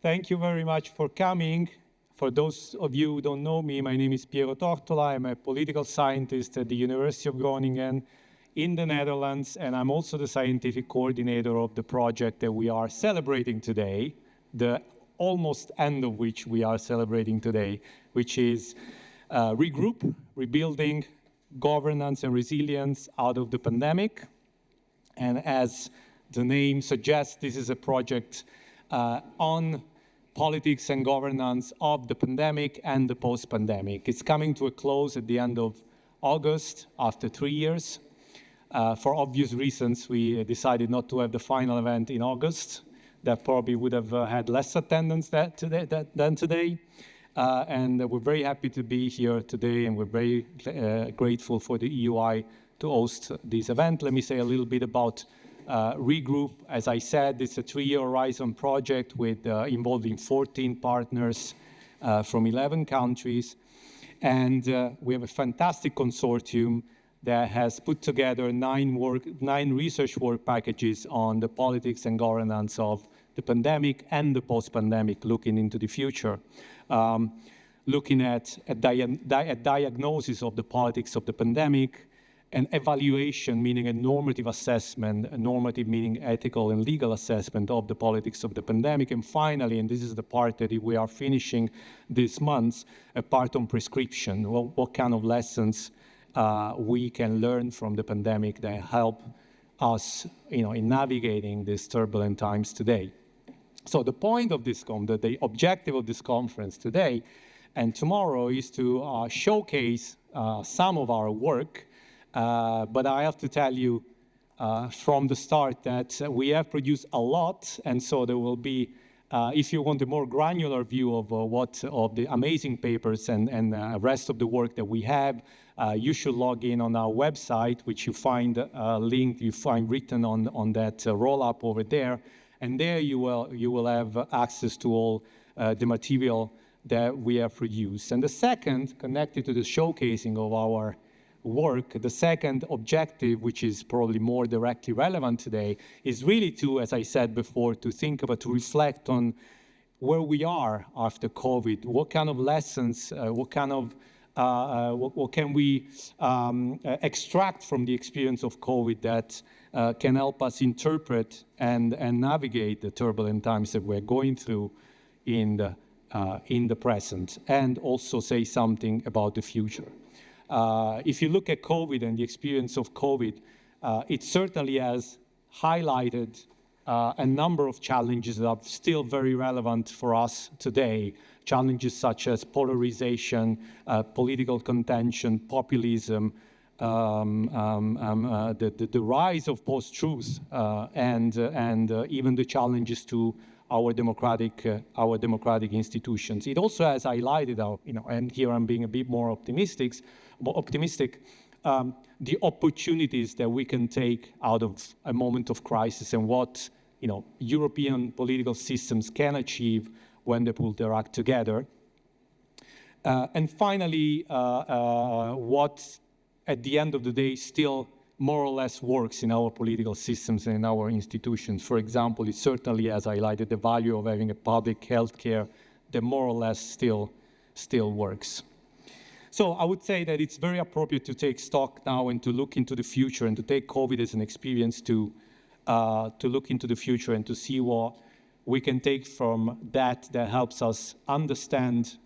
Thank you very much for coming. For those of you who don't know me, my name is Piero Tortola. I'm a political scientist at the University of Groningen in the Netherlands, and I'm also the scientific coordinator of the project that we are celebrating today, the almost end of which we are celebrating today, which is REGROUP, Rebuilding Governance and Resilience Out of the Pandemic. And as the name suggests, this is a project on politics and governance of the pandemic and the post-pandemic. It's coming to a close at the end of August after 3 years. For obvious reasons, we decided not to have the final event in August. That probably would have had less attendance than today. And we're very happy to be here today, and we're very grateful for the EUI to host this event. Let me say a little bit about REGROUP. As I said, it's a 3-year horizon project with involving 14 partners from 11 countries. And we have a fantastic consortium that has put together 9 research work packages on the politics and governance of the pandemic and the post-pandemic, looking into the future. Looking at a diagnosis of the politics of the pandemic, an evaluation, meaning a normative assessment, a normative meaning ethical and legal assessment of the politics of the pandemic, and finally, and this is the part that we are finishing this month, a part on prescription, what kind of lessons we can learn from the pandemic that help us, in navigating these turbulent times today. So the point of this the objective of this conference today and tomorrow is to showcase some of our work. But I have to tell you from the start that we have produced a lot, and so there will be, if you want a more granular view of of the amazing papers and rest of the work that we have, you should log in on our website, which you find linked, you find written on that roll-up over there, and there you will have access to all the material that we have produced. And the second, connected to the showcasing of our work, the second objective, which is probably more directly relevant today, is really to, as I said before, to think about, to reflect on where we are after COVID, what kind of lessons, what can we extract from the experience of COVID that can help us interpret and navigate the turbulent times that we're going through in the present, and also say something about the future. If you look at COVID and the experience of COVID, it certainly has highlighted a number of challenges that are still very relevant for us today. Challenges such as polarization, political contention, populism, the rise of post-truth, and even the challenges to our democratic institutions. It also has highlighted our, and here I'm being a bit more optimistic, the opportunities that we can take out of a moment of crisis and what, European political systems can achieve when they pull their act together. And finally, what at the end of the day still more or less works in our political systems and in our institutions. For example, it certainly has highlighted the value of having a public health care that more or less still works. So I would say that it's very appropriate to take stock now and to look into the future and to take COVID as an experience to look into the future and to see what we can take from that helps us understand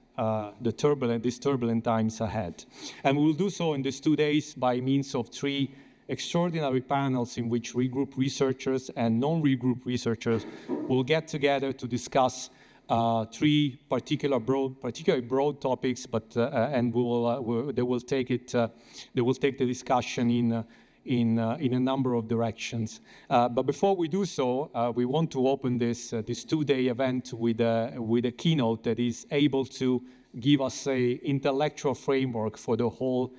these turbulent times ahead. And we will do so in these 2 days by means of 3 extraordinary panels in which REGROUP researchers and non-REGROUP researchers will get together to discuss 3 particularly broad topics, but and they will take the discussion in a number of directions. But before we do so, we want to open this 2-day event with a keynote that is able to give us a intellectual framework for the whole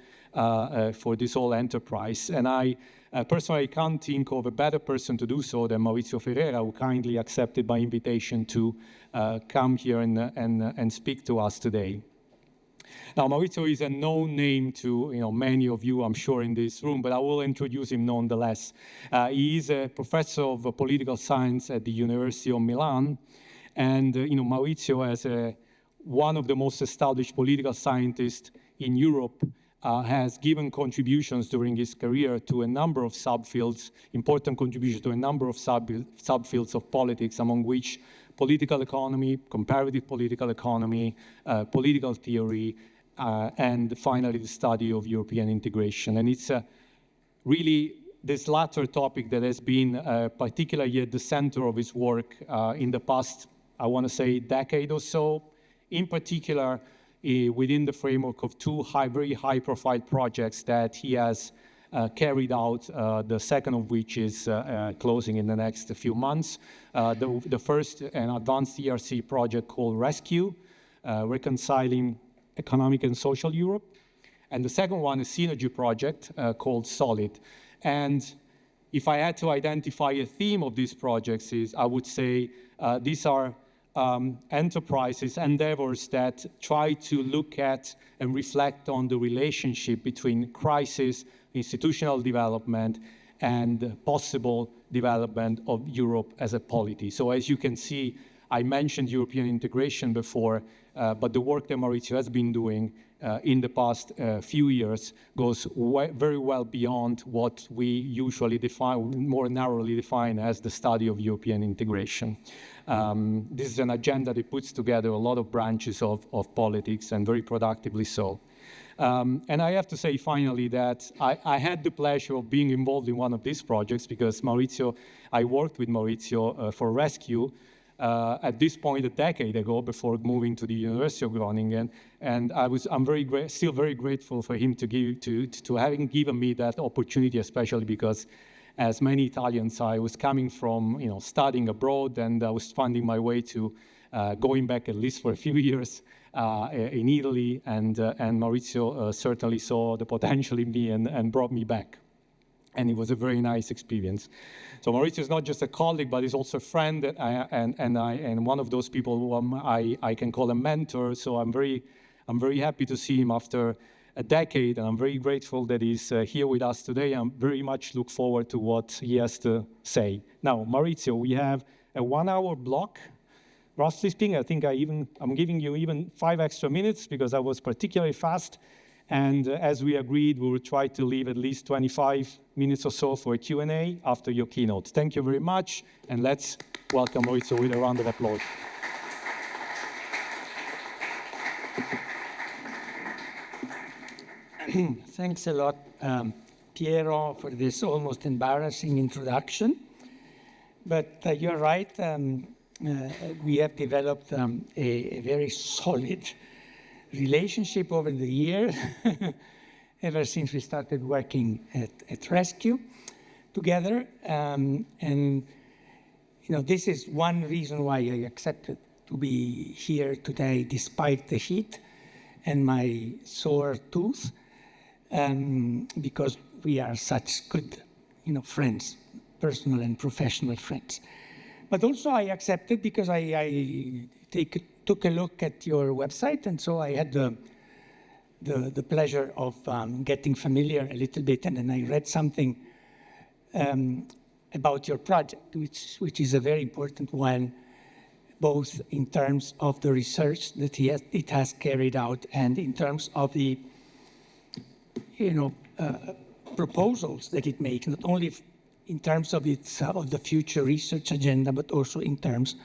for this whole enterprise. And I personally can't think of a better person to do so than Maurizio Ferrera, who kindly accepted my invitation to come here and speak to us today. Now, Maurizio is a known name to many of you, I'm sure, in this room, but I will introduce him nonetheless. He is a professor of political science at the University of Milan, And Maurizio, as one of the most established political scientists in Europe, has given contributions during his career to a number of subfields, important contributions to a number of subfields of politics, among which political economy, comparative political economy, political theory, and finally the study of European integration. And it's really this latter topic that has been particularly at the center of his work in the past, I want to say, decade or so, in particular within the framework of two very high-profile projects that he has carried out, the second of which is closing in the next few months. The first, an advanced ERC project called Rescue, Reconciling Economic and Social Europe. And the second one, a synergy project called Solid. And if I had to identify a theme of these projects, I would say these are enterprises, endeavors that try to look at and reflect on the relationship between crisis, institutional development, and possible development of Europe as a polity. So as you can see, I mentioned European integration before, but the work that Maurizio has been doing in the past few years goes very well beyond what we usually define, more narrowly define as the study of European integration. This is an agenda that puts together a lot of branches of politics, and very productively so. And I have to say, finally, that I had the pleasure of being involved in one of these projects because I worked with Maurizio for Rescue at this point a decade ago before moving to the University of Groningen. And I'm still very grateful for him to having given me that opportunity, especially because as many Italians, I was coming from studying abroad, and I was finding my way to going back at least for a few years in Italy, and Maurizio certainly saw the potential in me and brought me back. And it was a very nice experience. So Maurizio is not just a colleague, but he's also a friend, and one of those people who I can call a mentor. So I'm very happy to see him after a decade, and I'm very grateful that he's here with us today. I very much look forward to what he has to say. Now, Maurizio, we have a 1 hour block. Roughly speaking, I think I'm giving you even 5 extra minutes because I was particularly fast. And as we agreed, we will try to leave at least 25 minutes or so for a Q&A after your keynote. Thank you very much, and let's welcome Maurizio with a round of applause. Thanks a lot, Piero, for this almost embarrassing introduction. But you're right, we have developed a very solid relationship over the years, ever since we started working at Rescue together. And this is one reason why I accepted to be here today, despite the heat and my sore tooth. Because we are such good, friends, personal and professional friends. But also I accepted because I took a look at your website, and so I had the pleasure of getting familiar a little bit, and then I read something about your project, which is a very important one, both in terms of the research that it has carried out and in terms of the proposals that it makes, not only in terms of the future research agenda, but also in terms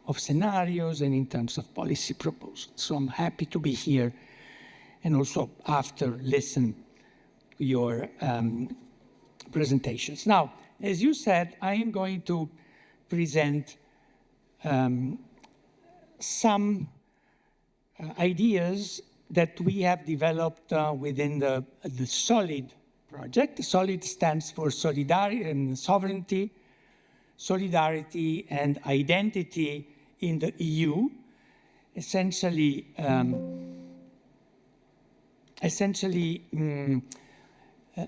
of scenarios and in terms of policy proposals. So I'm happy to be here, and also after listen to your presentations. Now, as you said, I am going to present some ideas that we have developed within the SOLID project. SOLID stands for Solidarity and Sovereignty, Solidarity and Identity in the EU, essentially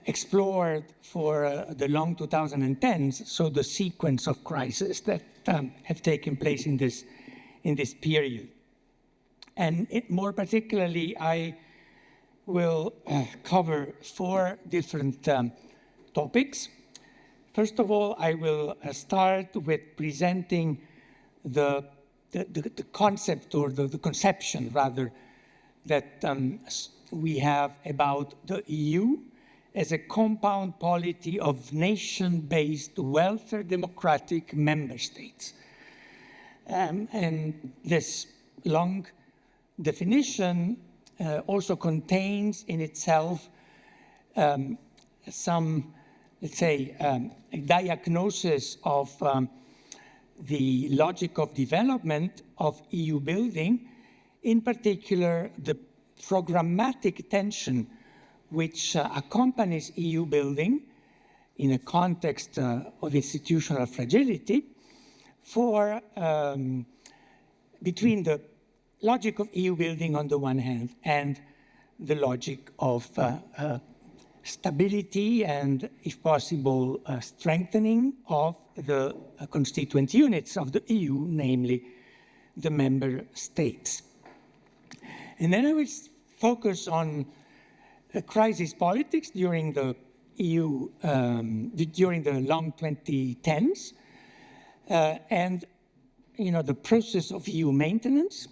explored for the long 2010s, so the sequence of crises that have taken place in this period. And more particularly, I will cover 4 different topics. First of all, I will start with presenting the the concept or the conception rather that we have about the EU as a compound polity of nation-based welfare democratic member states. And this long definition also contains in itself some, let's say, a diagnosis of the logic of development of EU building, in particular the programmatic tension which accompanies EU building in a context of institutional fragility between the logic of EU building on the one hand and the logic of stability and, if possible, strengthening of the constituent units of the EU, namely the member states. And then I will focus on crisis politics during the EU, during the long 2010s, and the process of EU maintenance.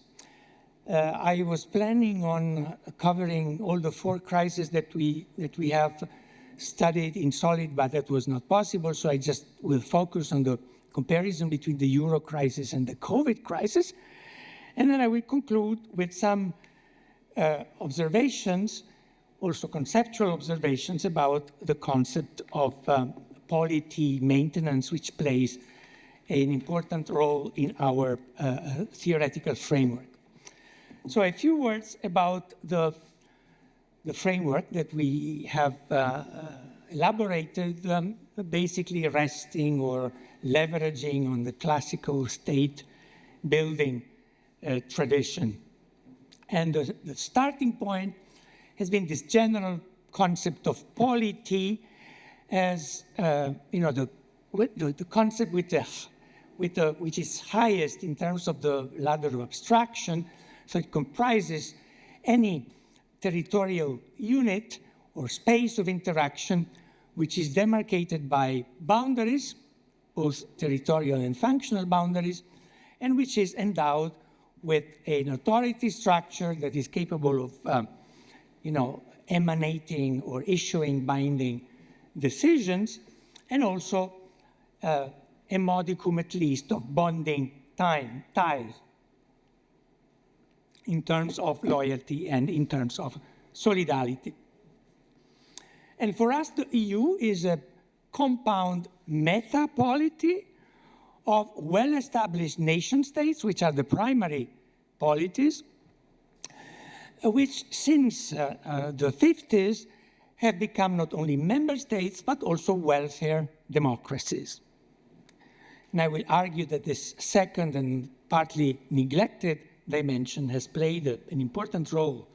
I was planning on covering all the 4 crises that we have studied in solid, but that was not possible. So I just will focus on the comparison between the Euro crisis and the COVID crisis. And then I will conclude with some observations, also conceptual observations about the concept of polity maintenance, which plays an important role in our theoretical framework. So a few words about the framework that we have elaborated, basically resting or leveraging on the classical state building tradition. And the starting point has been this general concept of polity as the concept which is highest in terms of the ladder of abstraction. So it comprises any territorial unit or space of interaction which is demarcated by boundaries, both territorial and functional boundaries, and which is endowed with an authority structure that is capable of emanating or issuing binding decisions, and also a modicum at least of bonding ties in terms of loyalty and in terms of solidarity. And for us, the EU is a compound meta-polity of well-established nation states, which are the primary polities, which since the 50s have become not only member states, but also welfare democracies. And I will argue that this second and partly neglected dimension has played an important role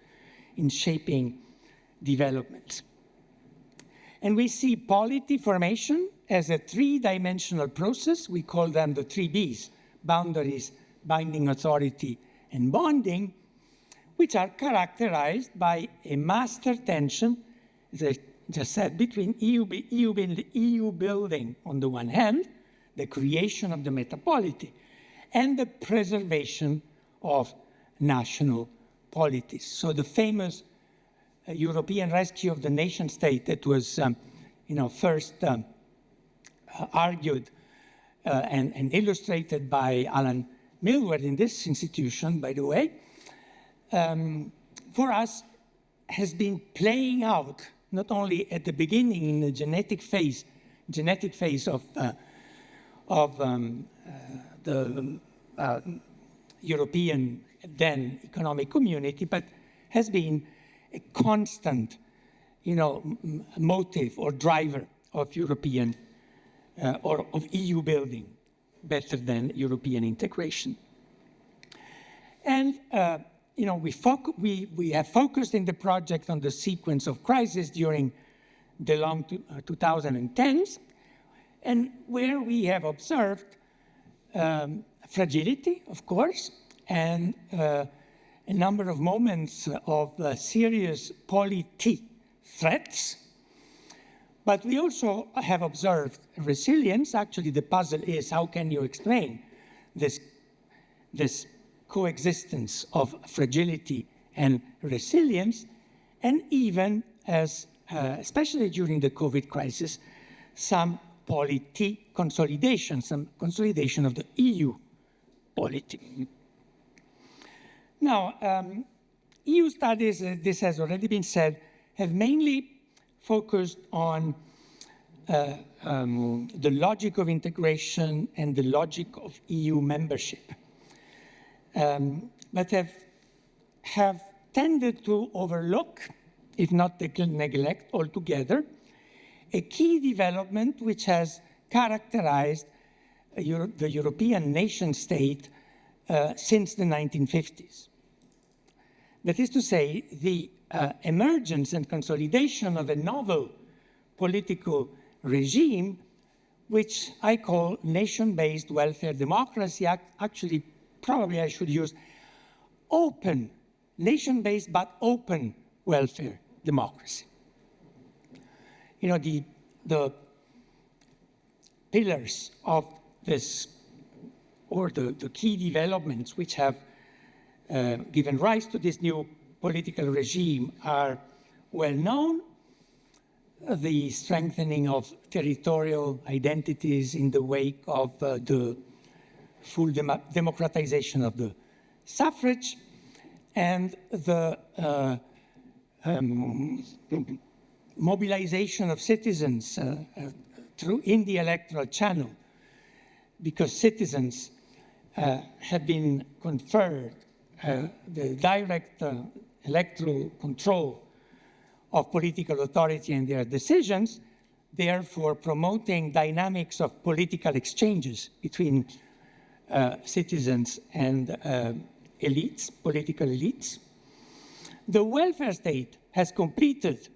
in shaping developments. And we see polity formation as a 3-dimensional process. We call them the 3 Bs: boundaries, binding authority, and bonding, which are characterized by a master tension, as I just said, between EU building on the one hand, the creation of the metapolity, and the preservation of national polities. So the famous European rescue of the nation state that was first argued and illustrated by Alan Milward in this institution, by the way, for us has been playing out not only at the beginning in the genetic phase of the European then economic community, but has been a constant, motive or driver of European or of EU building, better than European integration. And we have focused in the project on the sequence of crises during the long 2010s, and where we have observed fragility, of course, and a number of moments of serious polity threats. But we also have observed resilience. Actually, the puzzle is how can you explain this this coexistence of fragility and resilience, and even as, especially during the COVID crisis, some polity consolidation, some consolidation of the EU polity. Now, EU studies, this has already been said, have mainly focused on the logic of integration and the logic of EU membership, but have tended to overlook, if not neglect altogether, a key development which has characterized the European nation state since the 1950s. That is to say, the emergence and consolidation of a novel political regime, which I call nation-based welfare democracy. Actually, probably I should use open, nation-based but open welfare democracy. You know, the pillars of this, or the key developments which have given rise to this new political regime are well known. The strengthening of territorial identities in the wake of the full democratization of the suffrage, and the mobilization of citizens in the electoral channel, because citizens have been conferred the direct electoral control of political authority and their decisions, therefore promoting dynamics of political exchanges between citizens and elites, political elites. The welfare state has completed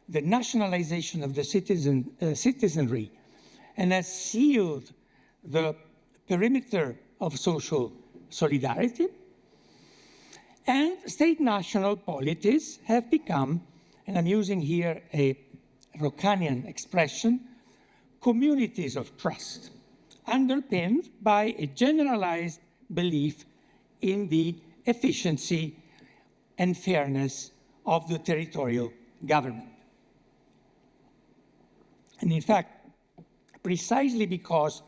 the nationalization of the citizenry and has sealed the perimeter of social solidarity. And state-national polities have become, and I'm using here a Rocanian expression, communities of trust, underpinned by a generalized belief in the efficiency and fairness of the territorial government. And in fact, precisely because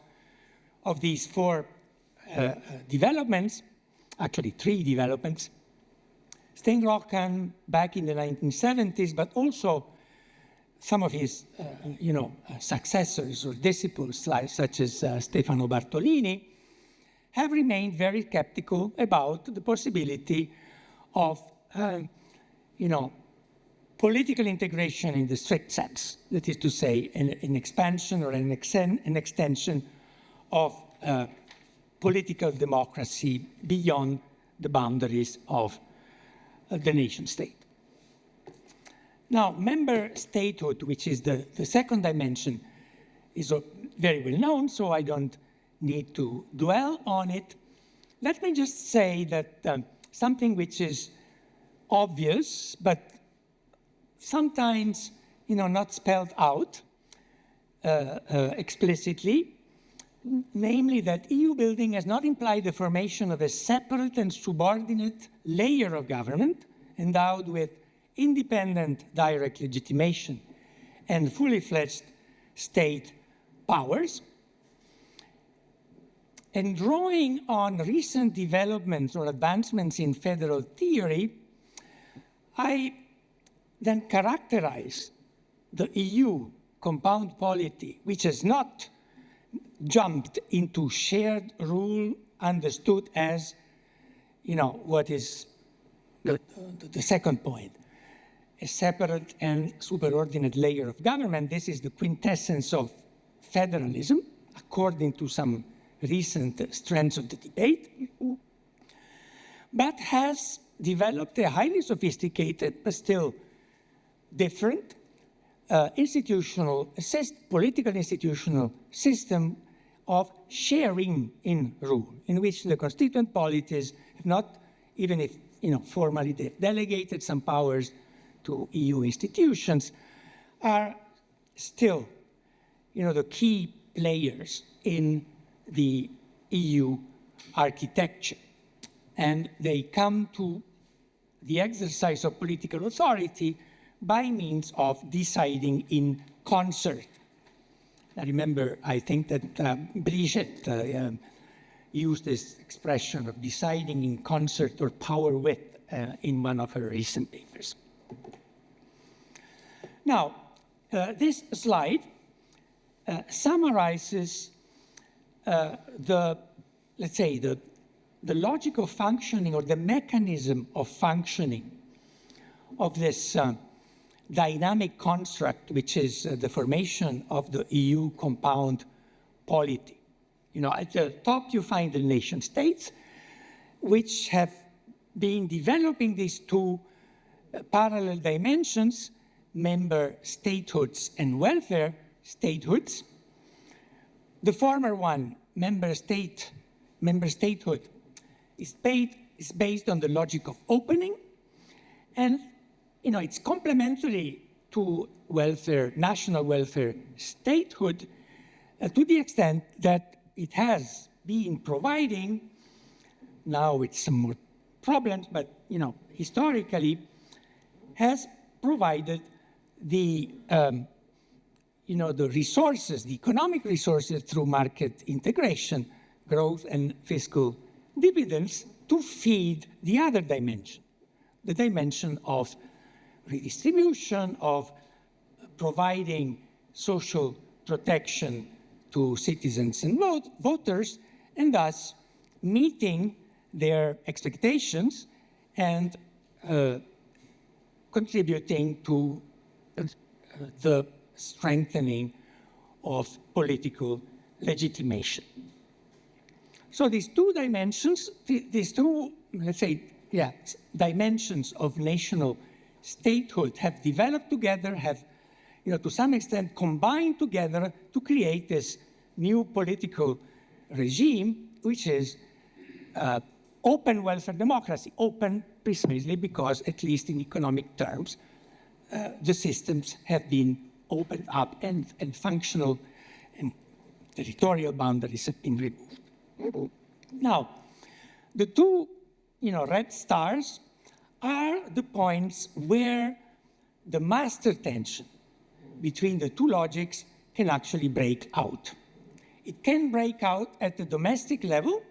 of these four developments, actually three developments, Steenrockan back in the 1970s, but also some of his successors or disciples, such as Stefano Bartolini, have remained very skeptical about the possibility of political integration in the strict sense, that is to say, an expansion or an extension of political democracy beyond the boundaries of the nation state. Now, member statehood, which is the second dimension, is very well known, so I don't need to dwell on it. Let me just say that something which is obvious, but sometimes not spelled out explicitly, namely that EU building has not implied the formation of a separate and subordinate layer of government endowed with independent direct legitimation and fully fledged state powers. And drawing on recent developments or advancements in federal theory, I then characterize the EU compound polity, which has not jumped into shared rule understood as, what is the second point, a separate and superordinate layer of government. This is the quintessence of federalism, according to some recent strands of the debate, but has developed a highly sophisticated but still different political institutional system of sharing in rule, in which the constituent polities have not, even if formally they've delegated some powers to EU institutions, are still the key players in the EU architecture. and they come to the exercise of political authority by means of deciding in concert. I remember, I think that Brigitte used this expression of deciding in concert or power with in one of her recent papers. Now, this slide summarizes let's say, the logical functioning or the mechanism of functioning of this dynamic construct, which is the formation of the EU compound polity. You know, at the top you find the nation states, which have been developing these two parallel dimensions, member statehoods and welfare statehoods. The former one, member statehood, is based on the logic of opening, and you know, it's complementary to welfare, national welfare statehood, to the extent that it has been providing, now with some more problems, but you know, historically, has provided the the resources, the economic resources through market integration, growth and fiscal dividends to feed the other dimension, the dimension of redistribution, of providing social protection to citizens and voters, and thus meeting their expectations and contributing to the strengthening of political legitimation. So these two dimensions, these two, let's say, dimensions of national statehood have developed together, have, to some extent combined together to create this new political regime, which is open welfare democracy, open precisely because, at least in economic terms, the systems have been opened up and functional and territorial boundaries have been removed. Now, the two red stars are the points where the master tension between the two logics can actually break out. It can break out at the domestic level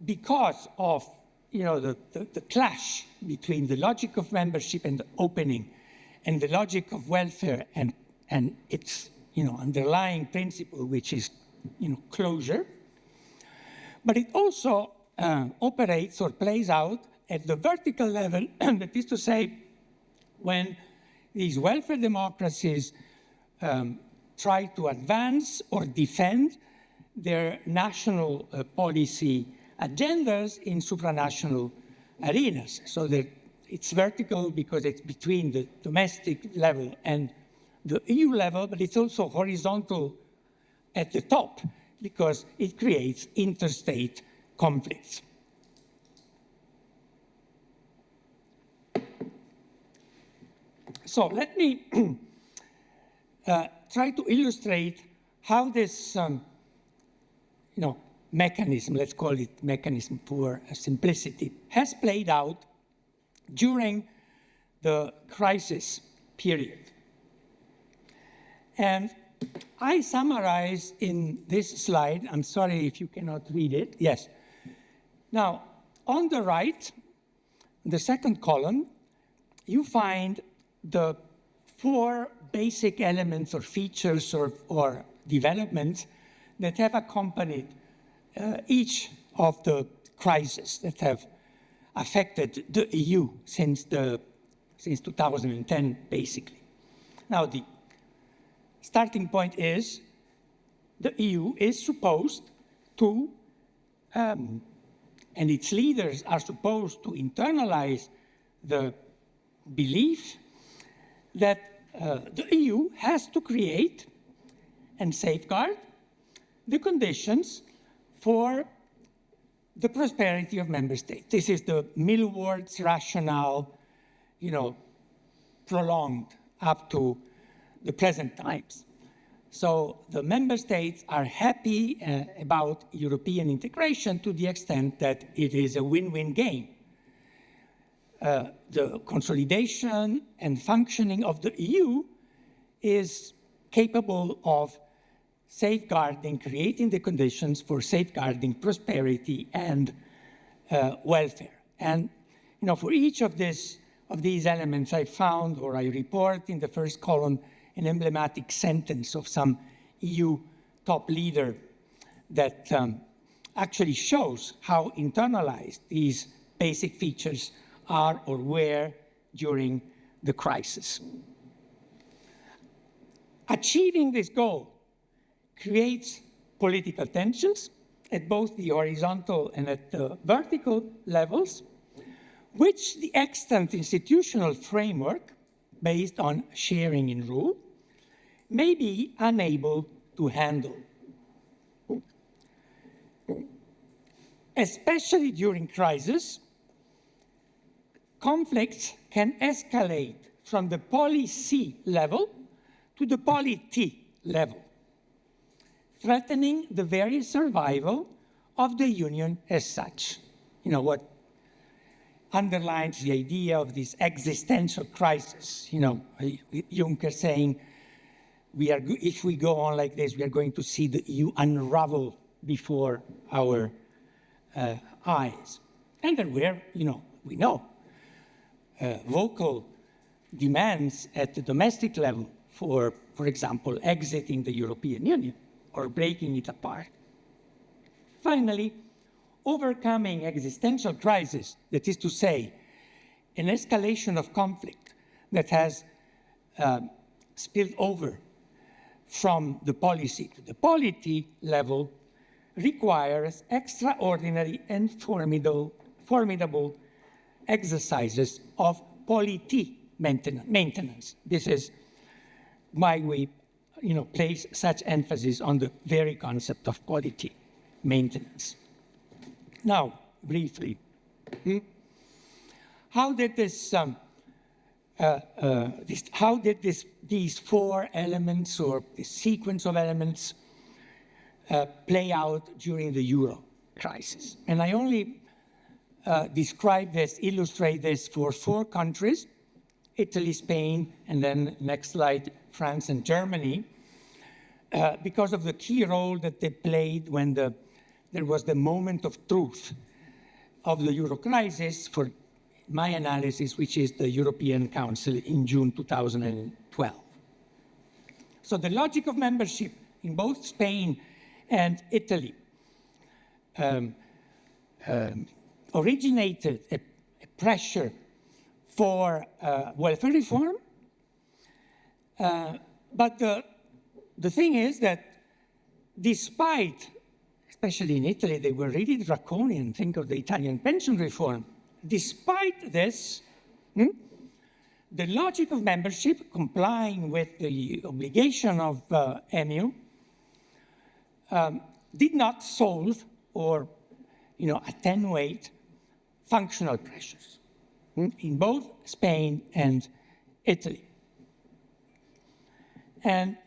because of the clash between the logic of membership and the opening and the logic of welfare and its underlying principle, which is closure. But it also operates or plays out at the vertical level, that is to say, when these welfare democracies try to advance or defend their national policy agendas in supranational arenas. So that it's vertical because it's between the domestic level and the EU level, but it's also horizontal at the top because it creates interstate conflicts. So let me try to illustrate how this mechanism, let's call it mechanism for simplicity, has played out during the crisis period. And I summarize in this slide, I'm sorry if you cannot read it, yes. Now, on the right, the second column, you find the four basic elements or features or developments that have accompanied each of the crises that have affected the EU since 2010, basically. Now, the starting point is the EU is supposed to, and its leaders are supposed to internalize the belief that the EU has to create and safeguard the conditions for the prosperity of member states. This is the Millward's rationale, prolonged up to the present times. So the member states are happy about European integration to the extent that it is a win-win game. The consolidation and functioning of the EU is capable of safeguarding, creating the conditions for safeguarding prosperity and welfare. And for each of these elements, I found, or I report in the first column, an emblematic sentence of some EU top leader that actually shows how internalized these basic features are or were during the crisis. Achieving this goal creates political tensions at both the horizontal and at the vertical levels, which the extant institutional framework, based on sharing in rule, may be unable to handle. Especially during crisis, conflicts can escalate from the policy level to the polity level, threatening the very survival of the Union as such. What underlines the idea of this existential crisis. Juncker saying, if we go on like this, we are going to see the EU unravel before our eyes. And there were, we know, vocal demands at the domestic level for example, exiting the European Union or breaking it apart. Finally, overcoming existential crisis, that is to say, an escalation of conflict that has spilled over from the policy to the polity level, requires extraordinary and formidable exercises of polity maintenance. This is why we place such emphasis on the very concept of polity maintenance. Now, briefly, how did these four elements or the sequence of elements play out during the Euro crisis? And I only describe this, illustrate this for four countries: Italy, Spain, and then next slide, France and Germany, because of the key role that they played when there was the moment of truth of the Euro crisis, for my analysis, which is the European Council in June 2012. So the logic of membership in both Spain and Italy originated a pressure for welfare reform. But the thing is that despite, especially in Italy, they were really draconian, think of the Italian pension reform. Despite this, the logic of membership, complying with the obligation of EMU, did not solve or attenuate functional pressures in both Spain and Italy. And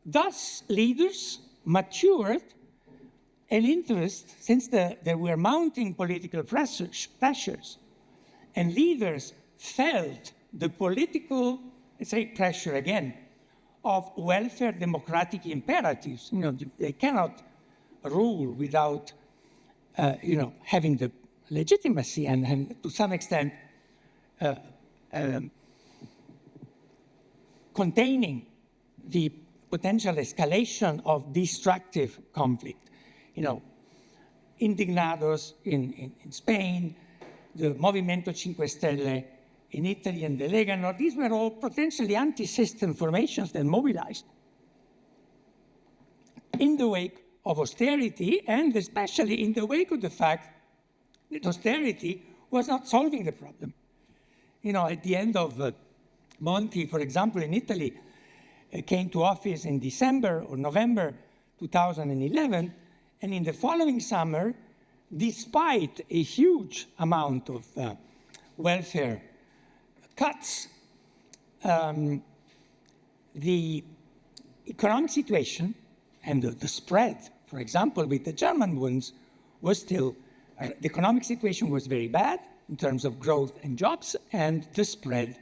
thus, leaders matured an interest, since there were mounting political pressures, and leaders felt the political, let's say, pressure again, of welfare democratic imperatives. They cannot rule without, having the legitimacy and to some extent containing the potential escalation of destructive conflict. Indignados in Spain, the Movimento 5 Stelle in Italy, and the Lega Nord, these were all potentially anti-system formations that mobilized in the wake of austerity, and especially in the wake of the fact that austerity was not solving the problem. At the end of Monti, for example, in Italy, came to office in December or November 2011, and in the following summer, despite a huge amount of welfare cuts, the economic situation and the spread, for example, with the German ones, was still, the economic situation was very bad in terms of growth and jobs, and the spread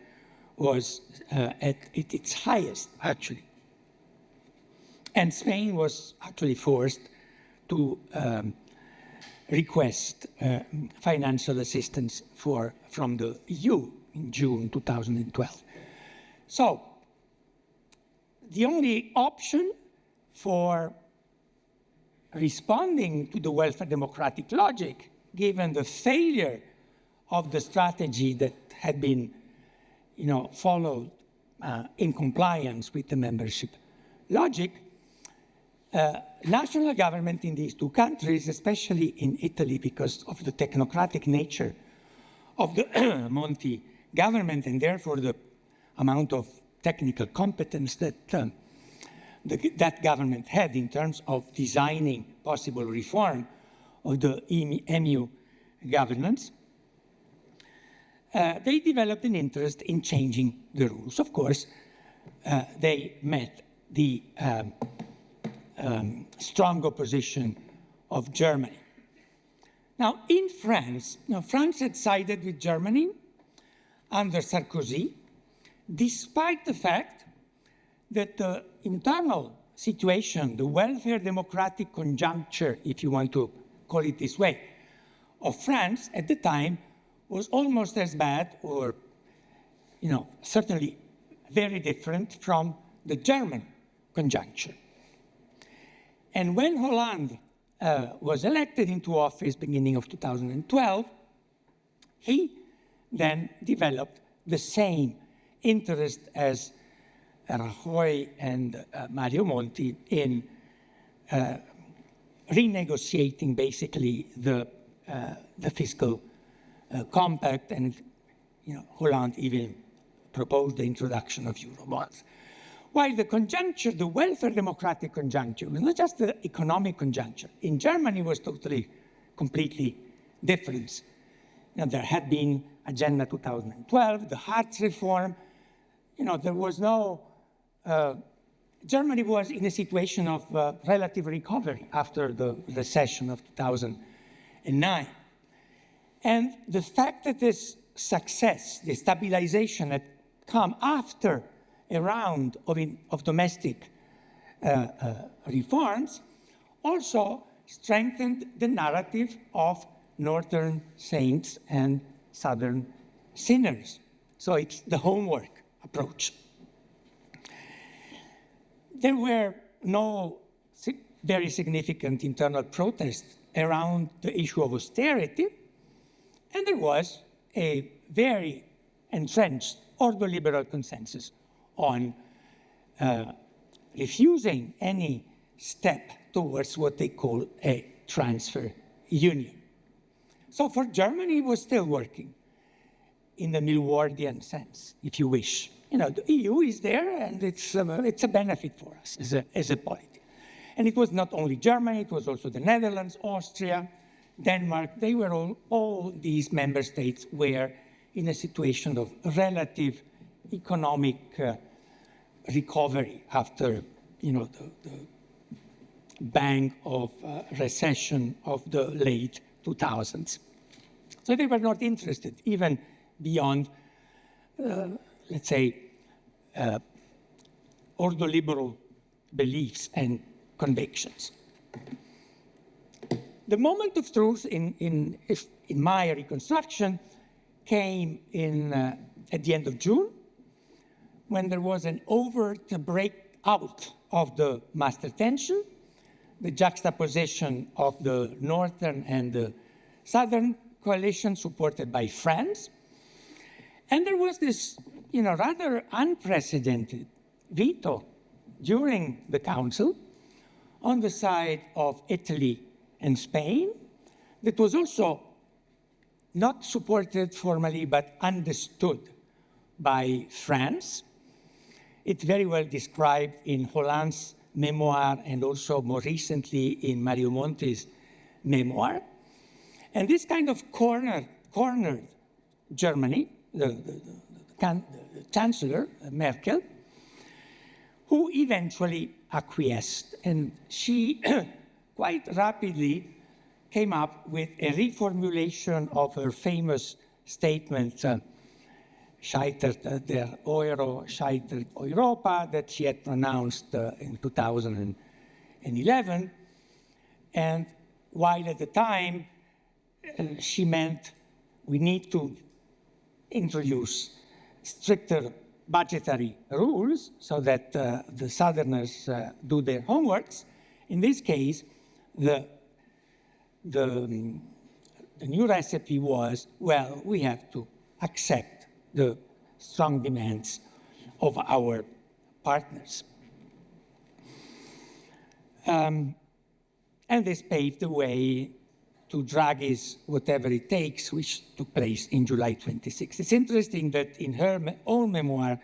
was at its highest, actually. And Spain was actually forced to request financial assistance from the EU in June 2012. So the only option for responding to the welfare democratic logic, given the failure of the strategy that had been followed in compliance with the membership logic, national government in these two countries, especially in Italy because of the technocratic nature of the Monti government and therefore the amount of technical competence that that government had in terms of designing possible reform of the EMU governance, they developed an interest in changing the rules. Of course, they met the strong opposition of Germany. Now, in France, France had sided with Germany under Sarkozy, despite the fact that the internal situation, the welfare democratic conjuncture, if you want to call it this way, of France at the time was almost as bad or, certainly very different from the German conjuncture. And when Hollande was elected into office beginning of 2012, he then developed the same interest as Rajoy and Mario Monti in renegotiating basically the fiscal compact, and Hollande even proposed the introduction of Eurobonds. While the conjuncture, the welfare democratic conjuncture, was not just the economic conjuncture. In Germany was totally, completely different. There had been Agenda 2012, the Hartz reform. There was no, Germany was in a situation of relative recovery after the recession of 2009. And the fact that this success, the stabilization had come after a round of domestic reforms also strengthened the narrative of northern saints and southern sinners. So it's the homework approach. There were no very significant internal protests around the issue of austerity, and there was a very entrenched ordo-liberal consensus on refusing any step towards what they call a transfer union. So for Germany, it was still working in the Milwardian sense, if you wish. The EU is there, and it's a benefit for us as a polity. And it was not only Germany, it was also the Netherlands, Austria, Denmark. They were all these member states were in a situation of relative economic recovery after, the bang of recession of the late 2000s. So they were not interested, even beyond, let's say, ordo-liberal beliefs and convictions. The moment of truth in my reconstruction came at the end of June, when there was an overt breakout of the master tension, the juxtaposition of the northern and the southern coalition supported by France. And there was this, rather unprecedented veto during the Council on the side of Italy and Spain that was also not supported formally but understood by France. It's very well described in Hollande's memoir and also more recently in Mario Monti's memoir. And this kind of cornered Germany, the Chancellor Merkel, who eventually acquiesced. And she quite rapidly came up with a reformulation of her famous statement, Scheitert der Euro, scheitert Europa, that she had pronounced in 2011. And while at the time she meant we need to introduce stricter budgetary rules so that the Southerners do their homeworks, in this case, the new recipe was, well, we have to accept the strong demands of our partners. And this paved the way to Draghi's Whatever It Takes, which took place in July 26. It's interesting that in her own memoir,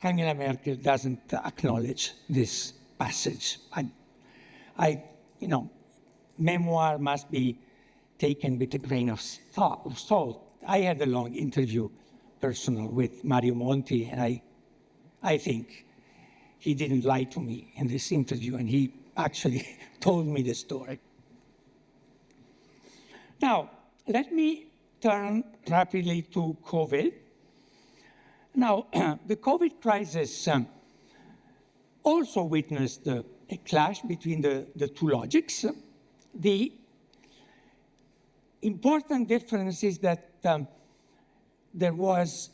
Angela Merkel doesn't acknowledge this passage. Memoir must be taken with a grain of salt. I had a long interview, personal, with Mario Monti, and I think he didn't lie to me in this interview, and he actually told me the story. Now, let me turn rapidly to COVID. Now, the COVID crisis also witnessed a clash between the two logics. The important difference is that there was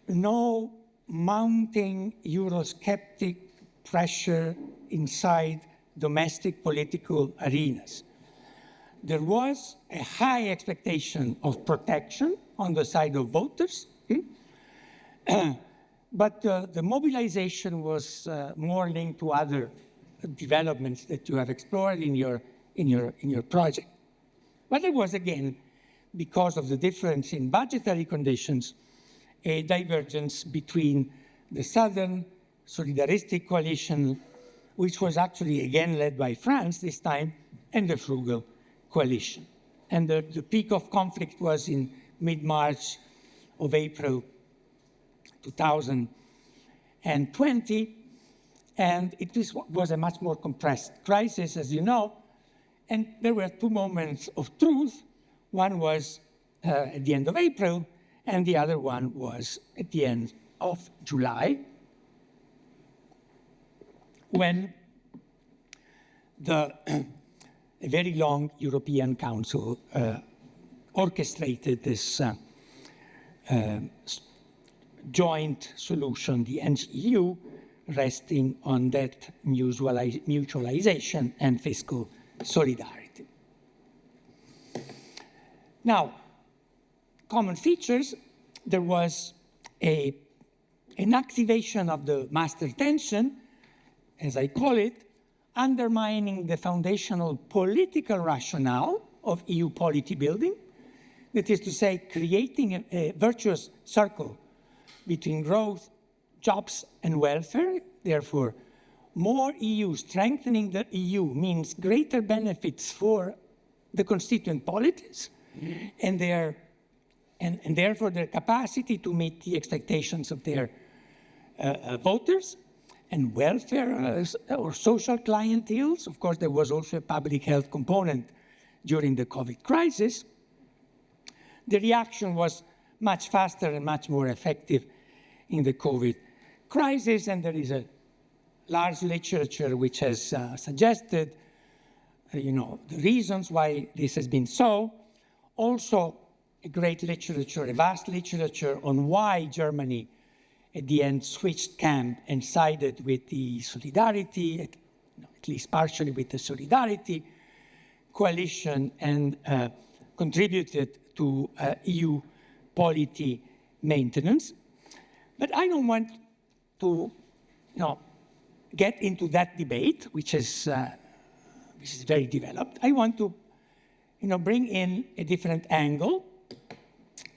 no mounting Eurosceptic pressure inside domestic political arenas. There was a high expectation of protection on the side of voters, but the mobilization was more linked to other developments that you have explored in your project. But there was, again, because of the difference in budgetary conditions, a divergence between the Southern Solidaristic Coalition, which was actually again led by France this time, and the Frugal Coalition. And the peak of conflict was in mid-March of April 2020, and it was a much more compressed crisis, as you know, and there were two moments of truth. One was at the end of April, and the other one was at the end of July, when a very long European Council orchestrated this joint solution, the NGEU, resting on debt mutualization and fiscal solidarity. Now, common features, there was an activation of the master tension, as I call it, undermining the foundational political rationale of EU polity building, that is to say, creating a virtuous circle between growth, jobs, and welfare. Therefore, more EU, strengthening the EU means greater benefits for the constituent polities, and therefore their capacity to meet the expectations of their voters, and welfare or social clienteles. Of course, there was also a public health component during the COVID crisis. The reaction was much faster and much more effective in the COVID crisis, and there is a large literature which has suggested, the reasons why this has been so. Also, a great literature, a vast literature on why Germany at the end switched camp and sided with the solidarity, at least partially with the solidarity coalition, and contributed to EU polity maintenance. But I don't want to get into that debate, which is very developed. I want to bring in a different angle,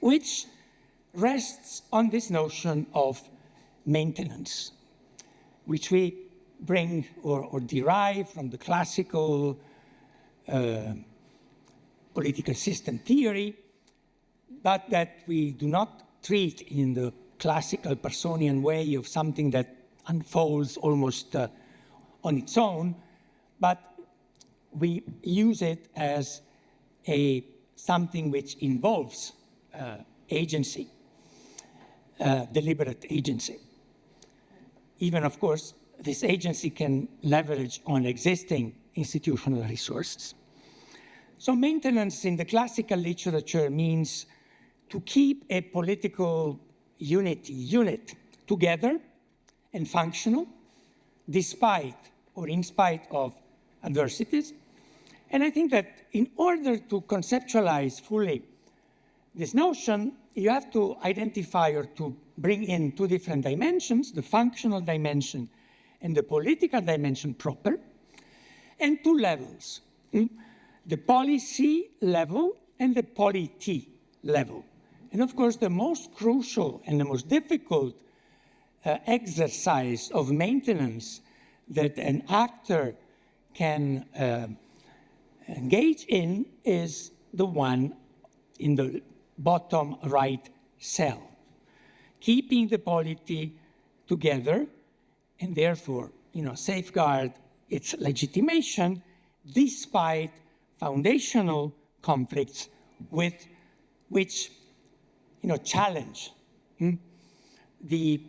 which rests on this notion of maintenance, which we bring or derive from the classical political system theory, but that we do not treat in the classical Pearsonian way of something that unfolds almost on its own, but we use it as something which involves agency, deliberate agency. Even, of course, this agency can leverage on existing institutional resources. So maintenance in the classical literature means to keep a political unit together and functional, despite or in spite of adversities. And I think that in order to conceptualize fully this notion, you have to identify or to bring in two different dimensions, the functional dimension and the political dimension proper, and two levels, the policy level and the polity level. And of course, the most crucial and the most difficult exercise of maintenance that an actor can engage in is the one in the bottom right cell, keeping the polity together and therefore, safeguard its legitimation despite foundational conflicts with which, challenge the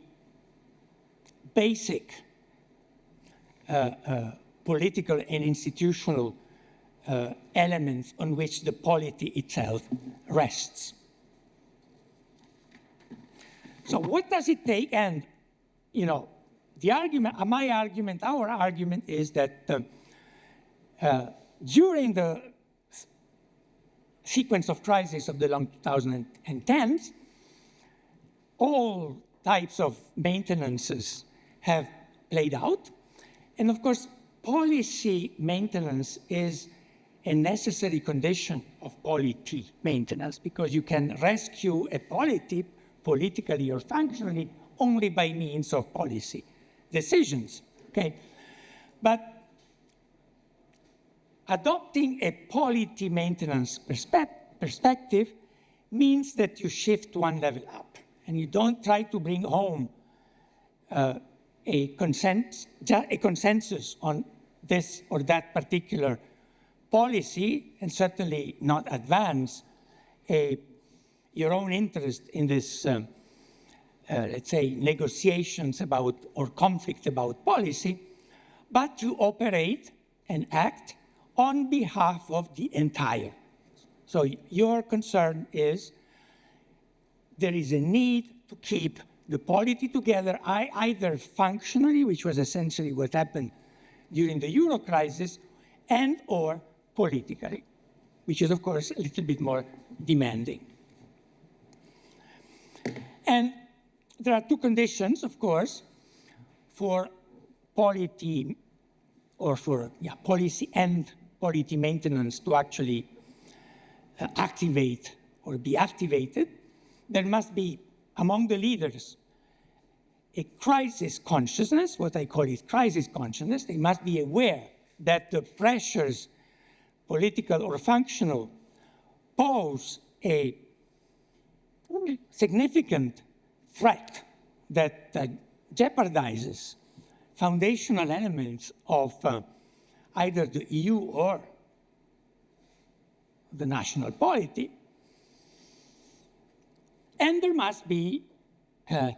basic political and institutional elements on which the polity itself rests. So what does it take? And, the argument, our argument is that during the sequence of crises of the long 2010s, all types of maintenances have played out. And of course, policy maintenance is a necessary condition of polity maintenance, because you can rescue a polity politically or functionally only by means of policy decisions, okay? But adopting a polity maintenance perspective means that you shift one level up and you don't try to bring home a consensus on this or that particular policy, and certainly not advance your own interest in this, let's say, negotiations about or conflict about policy, but to operate and act on behalf of the entire. So your concern is there is a need to keep the polity together, either functionally, which was essentially what happened during the Euro crisis, and or politically, which is, of course, a little bit more demanding. And there are two conditions, of course, for polity or for policy and polity maintenance to actually activate or be activated. There must be, among the leaders, a crisis consciousness, what I call it crisis consciousness. They must be aware that the pressures, political or functional, pose a significant threat that jeopardizes foundational elements of either the EU or the national polity. And there must be, at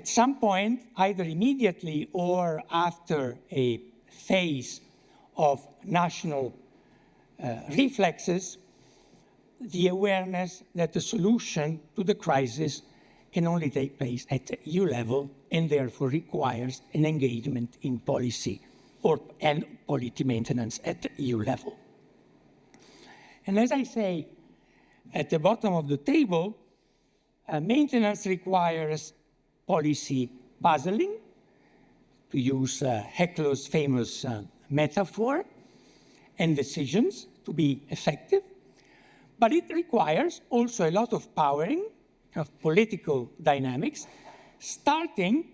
some point, either immediately or after a phase of national reflexes, the awareness that the solution to the crisis can only take place at the EU level and therefore requires an engagement in policy and polity maintenance at the EU level. And as I say, at the bottom of the table, maintenance requires policy puzzling, to use Heckler's famous metaphor, and decisions to be effective. But it requires also a lot of powering of political dynamics, starting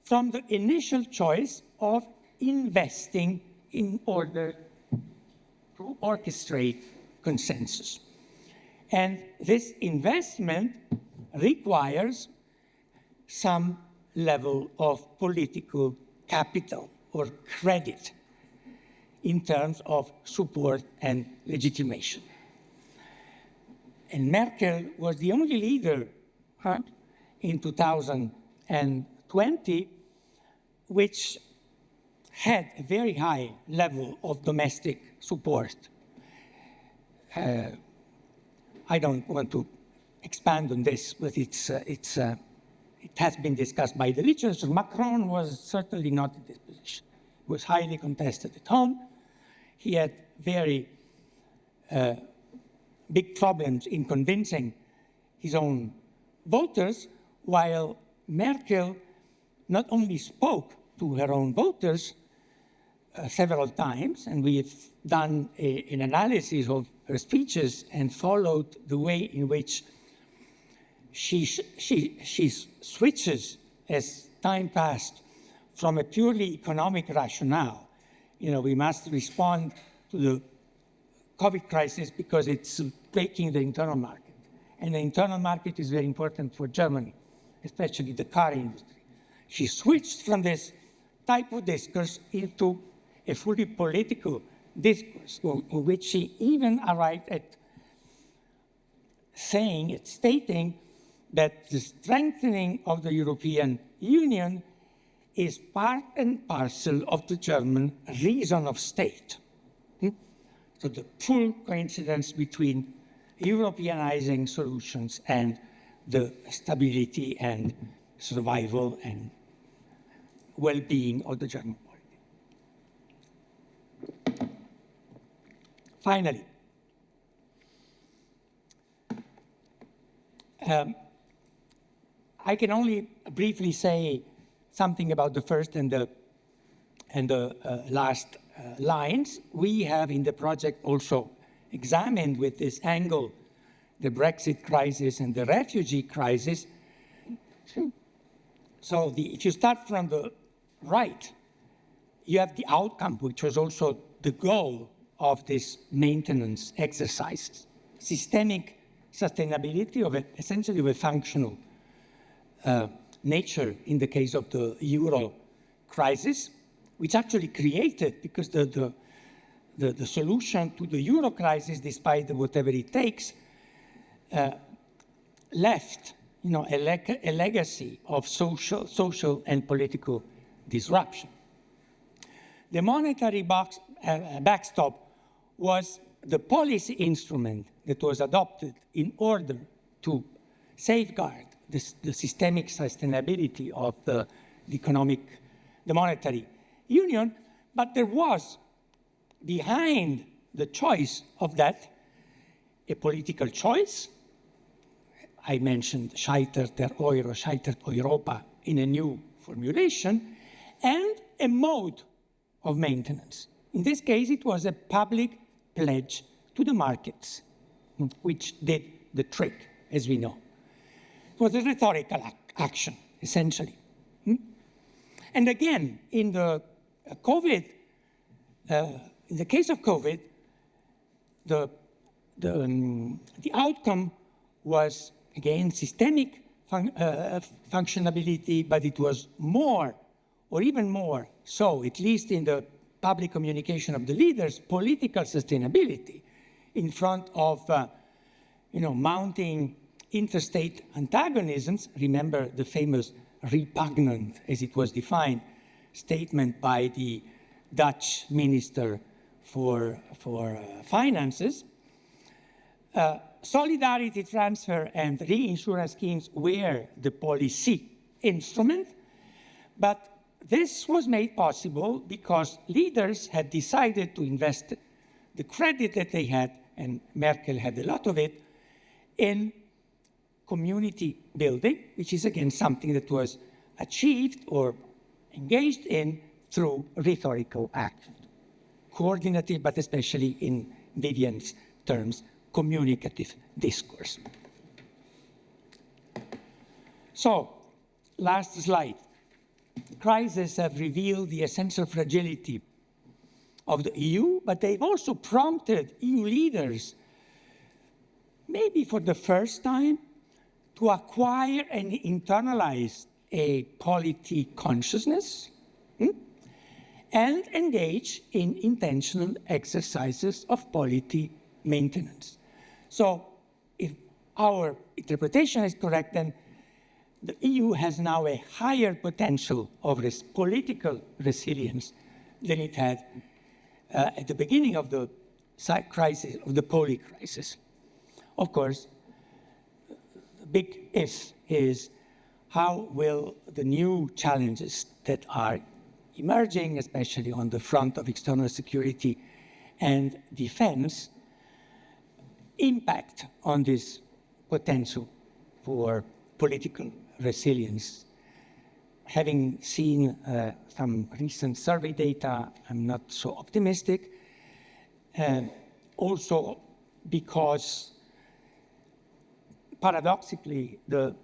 from the initial choice of investing in order to orchestrate consensus. And this investment requires some level of political capital, or credit in terms of support and legitimation. And Merkel was the only leader in 2020 which had a very high level of domestic support. I don't want to expand on this, but it has been discussed by the literature. Macron was certainly not in this position. He was highly contested at home. He had very big problems in convincing his own voters, while Merkel not only spoke to her own voters several times, and we've done an analysis of her speeches and followed the way in which she switches as time passed from a purely economic rationale. We must respond to the COVID crisis because it's breaking the internal market. And the internal market is very important for Germany, especially the car industry. She switched from this type of discourse into a fully political discourse, in which she even arrived at stating that the strengthening of the European Union is part and parcel of the German reason of state. So the full coincidence between Europeanizing solutions and the stability and survival and well-being of the German polity. Finally, I can only briefly say something about the first and the last lines. We have in the project also examined with this angle the Brexit crisis and the refugee crisis. So if you start from the right, you have the outcome, which was also the goal of this maintenance exercise, systemic sustainability of essentially of a functional nature in the case of the euro crisis, which actually created, because the solution to the euro crisis, despite whatever it takes, left a legacy of social and political disruption. The monetary backstop was the policy instrument that was adopted in order to safeguard the systemic sustainability of the monetary union, but there was behind the choice of that a political choice. I mentioned Scheitert der Euro, Scheitert Europa in a new formulation, and a mode of maintenance. In this case, it was a public pledge to the markets, which did the trick, as we know. It was a rhetorical action, essentially. And again, in the case of COVID, the outcome was, again, systemic functionality, but it was more, or even more so, at least in the public communication of the leaders, political sustainability in front of mounting interstate antagonisms. Remember the famous repugnant, as it was defined, statement by the Dutch Minister for Finances. Solidarity transfer and reinsurance schemes were the policy instrument, but this was made possible because leaders had decided to invest the credit that they had, and Merkel had a lot of it, in community building, which is again something that was achieved or engaged in through rhetorical action. Coordinative, but especially in Vivian's terms, communicative discourse. So, last slide. Crises have revealed the essential fragility of the EU, but they've also prompted EU leaders, maybe for the first time, to acquire and internalize a polity consciousness and engage in intentional exercises of polity maintenance. So if our interpretation is correct, then the EU has now a higher potential of political resilience than it had at the beginning of the crisis, of the poly crisis. Of course, the big if is how will the new challenges that are emerging, especially on the front of external security and defense, impact on this potential for political resilience. Having seen some recent survey data, I'm not so optimistic. Also because, paradoxically, the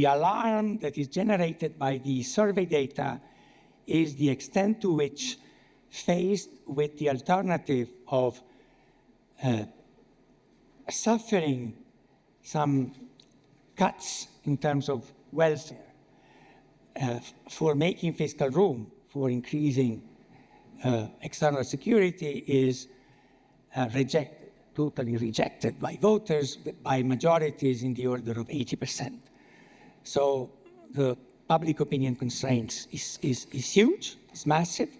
alarm that is generated by the survey data is the extent to which, faced with the alternative of suffering some cuts in terms of welfare, for making fiscal room for increasing external security is rejected, totally rejected by voters, by majorities in the order of 80%. So the public opinion constraints is huge, it's massive.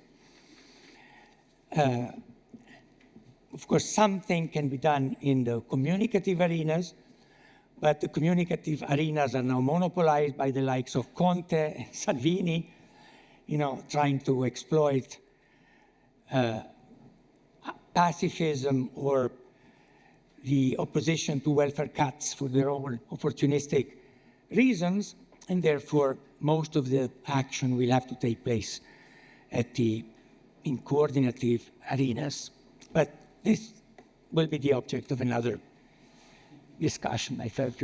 Of course, something can be done in the communicative arenas, but the communicative arenas are now monopolized by the likes of Conte and Salvini, trying to exploit pacifism or the opposition to welfare cuts for their own opportunistic reasons, and therefore most of the action will have to take place in coordinative arenas. But this will be the object of another discussion, I felt.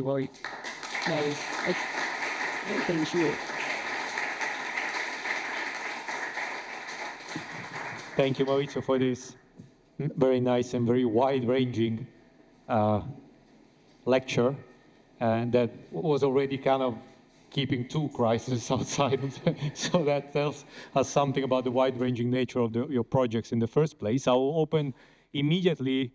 Thank you. Thank you, Maurizio, for this very nice and very wide-ranging lecture. And that was already kind of keeping two crises outside of so that tells us something about the wide-ranging nature of your projects in the first place. I will open immediately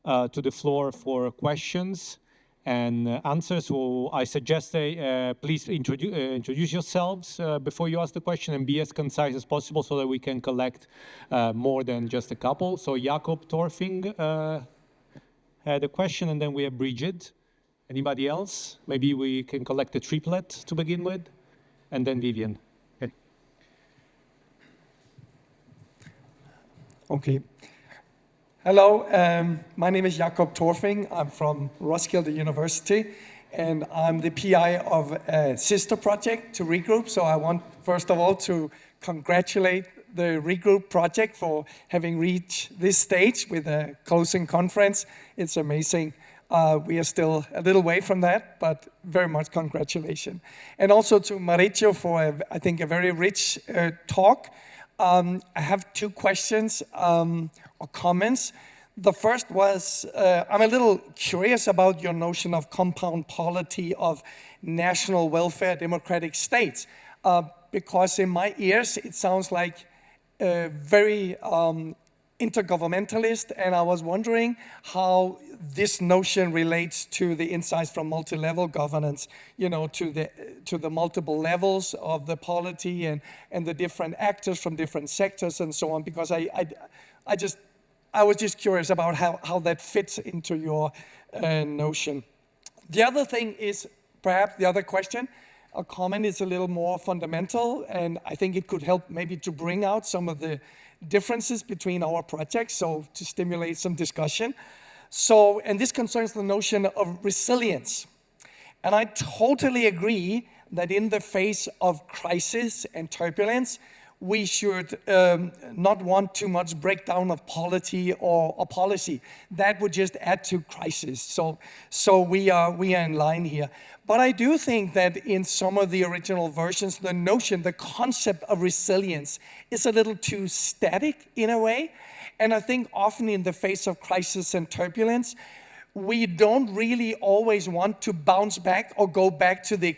to the floor for questions and answers. So I suggest please introduce yourselves before you ask the question and be as concise as possible so that we can collect more than just a couple. So Jakob Torfing had a question, and then we have Bridget. Anybody else? Maybe we can collect a triplet to begin with, and then Vivian. Okay. Hello, my name is Jakob Torfing. I'm from Roskilde University, and I'm the PI of a sister project to REGROUP. So I want, first of all, to congratulate the REGROUP project for having reached this stage with a closing conference. It's amazing. We are still a little way from that, but very much congratulations. And also to Maurizio for, I think, a very rich talk. I have two questions or comments. The first was, I'm a little curious about your notion of compound polity of national welfare democratic states, because in my ears it sounds like very intergovernmentalist, and I was wondering how this notion relates to the insights from multi-level governance, to the multiple levels of the polity and the different actors from different sectors and so on, because I was just curious about how that fits into your notion. The other thing is, perhaps the other question, a comment is a little more fundamental, and I think it could help maybe to bring out some of the differences between our projects, so to stimulate some discussion. So, and this concerns the notion of resilience. And I totally agree that in the face of crisis and turbulence, we should not want too much breakdown of polity or policy. That would just add to crisis. So we are in line here. But I do think that in some of the original versions, the notion, the concept of resilience is a little too static in a way. And I think often in the face of crisis and turbulence, we don't really always want to bounce back or go back to the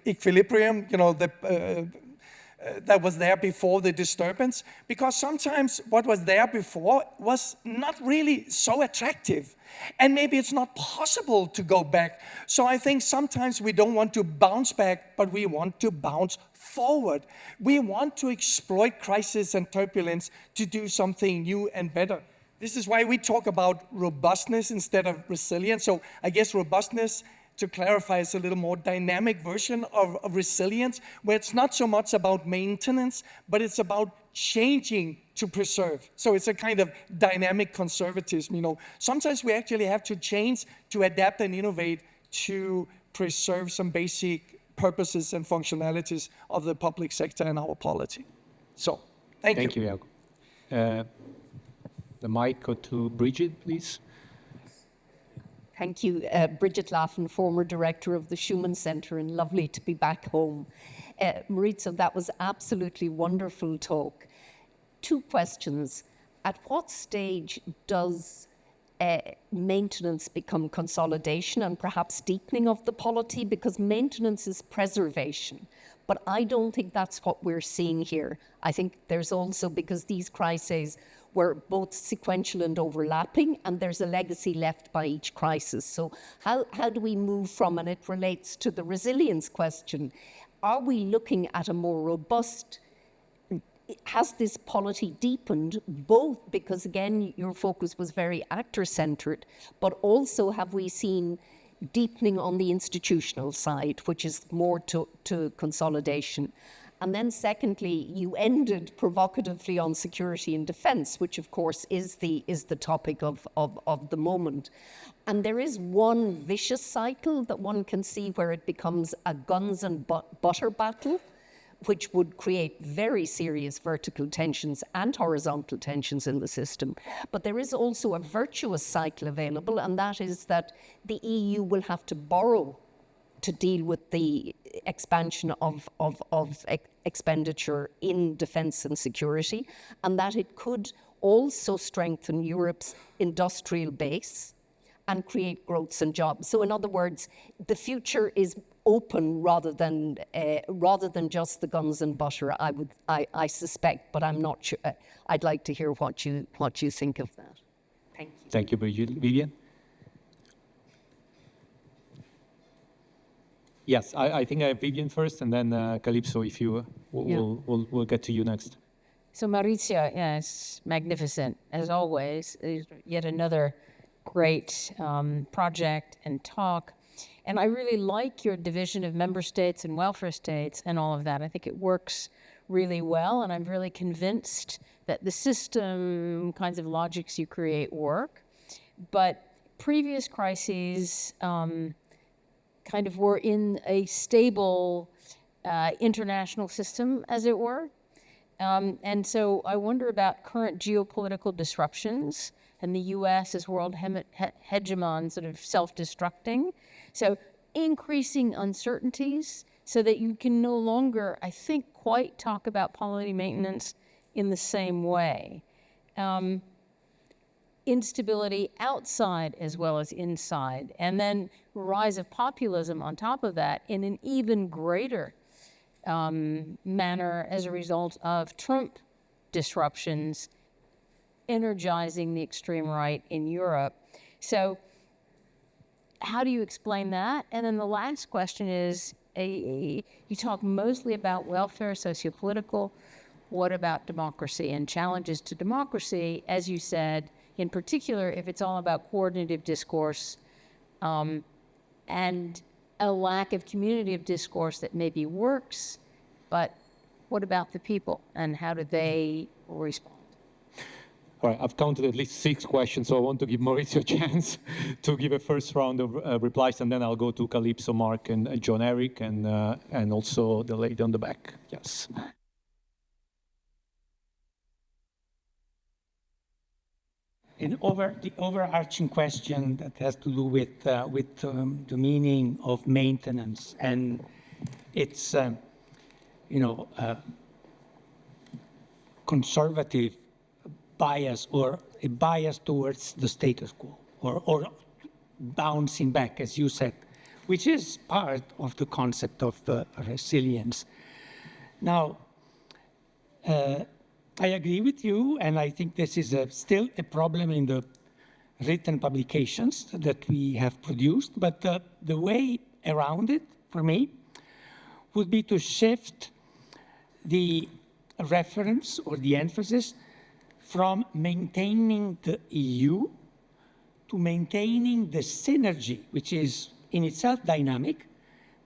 equilibrium, that was there before the disturbance, because sometimes what was there before was not really so attractive. And maybe it's not possible to go back. So I think sometimes we don't want to bounce back, but we want to bounce forward. We want to exploit crisis and turbulence to do something new and better. This is why we talk about robustness instead of resilience. So I guess robustness, to clarify, is a little more dynamic version of resilience, where it's not so much about maintenance, but it's about changing to preserve. So it's a kind of dynamic conservatism. You know, sometimes we actually have to change to adapt and innovate to preserve some basic purposes and functionalities of the public sector and our polity. So, thank you. Thank you, Jakob. The mic go to Bridget, please. Thank you, Bridget Laffin, former director of the Schumann Centre, and lovely to be back home. Maurizio, that was absolutely wonderful talk. 2 questions. At what stage does maintenance become consolidation and perhaps deepening of the polity? Because maintenance is preservation. But I don't think that's what we're seeing here. I think there's also, because these crises were both sequential and overlapping, and there's a legacy left by each crisis. So how do we move from, and it relates to the resilience question, are we looking at a more robust, has this polity deepened, both because, again, your focus was very actor-centred, but also have we seen deepening on the institutional side, which is more to consolidation? And then secondly, you ended provocatively on security and defence, which of course is the topic of the moment. And there is one vicious cycle that one can see where it becomes a guns and butter battle, which would create very serious vertical tensions and horizontal tensions in the system. But there is also a virtuous cycle available, and that is that the EU will have to borrow to deal with the expansion of expenditure in defence and security, and that it could also strengthen Europe's industrial base and create growth and jobs. So in other words, the future is open rather than just the guns and butter, I suspect, but I'm not sure. I'd like to hear what you think of that. Thank you. Thank you, Bridget. Vivian? Yes, I think I have Vivian first, and then Calypso, if you we'll get to you next. So Maurizio, yes, magnificent as always. Yet another great project and talk. And I really like your division of member states and welfare states and all of that. I think it works really well, and I'm really convinced that the system kinds of logics you create work. But previous crises kind of were in a stable international system, as it were. And so I wonder about current geopolitical disruptions and the U.S. as world hegemon sort of self-destructing. So increasing uncertainties so that you can no longer, I think, quite talk about polity maintenance in the same way. Instability outside as well as inside, and then rise of populism on top of that in an even greater manner as a result of Trump disruptions energizing the extreme right in Europe. So how do you explain that? And then the last question is, you talk mostly about welfare, sociopolitical. What about democracy and challenges to democracy, as you said, in particular, if it's all about coordinative discourse and a lack of community of discourse that maybe works, but what about the people and how do they respond? All right, I've counted at least 6 questions, so I want to give Maurizio a chance to give a first round of replies, and then I'll go to Calypso, Mark, and John Eric, and also the lady on the back. Yes. The overarching question that has to do with the meaning of maintenance and its, conservative bias or a bias towards the status quo or bouncing back, as you said, which is part of the concept of resilience. Now, I agree with you, and I think this is still a problem in the written publications that we have produced, but the way around it, for me, would be to shift the reference or the emphasis from maintaining the EU to maintaining the synergy, which is in itself dynamic,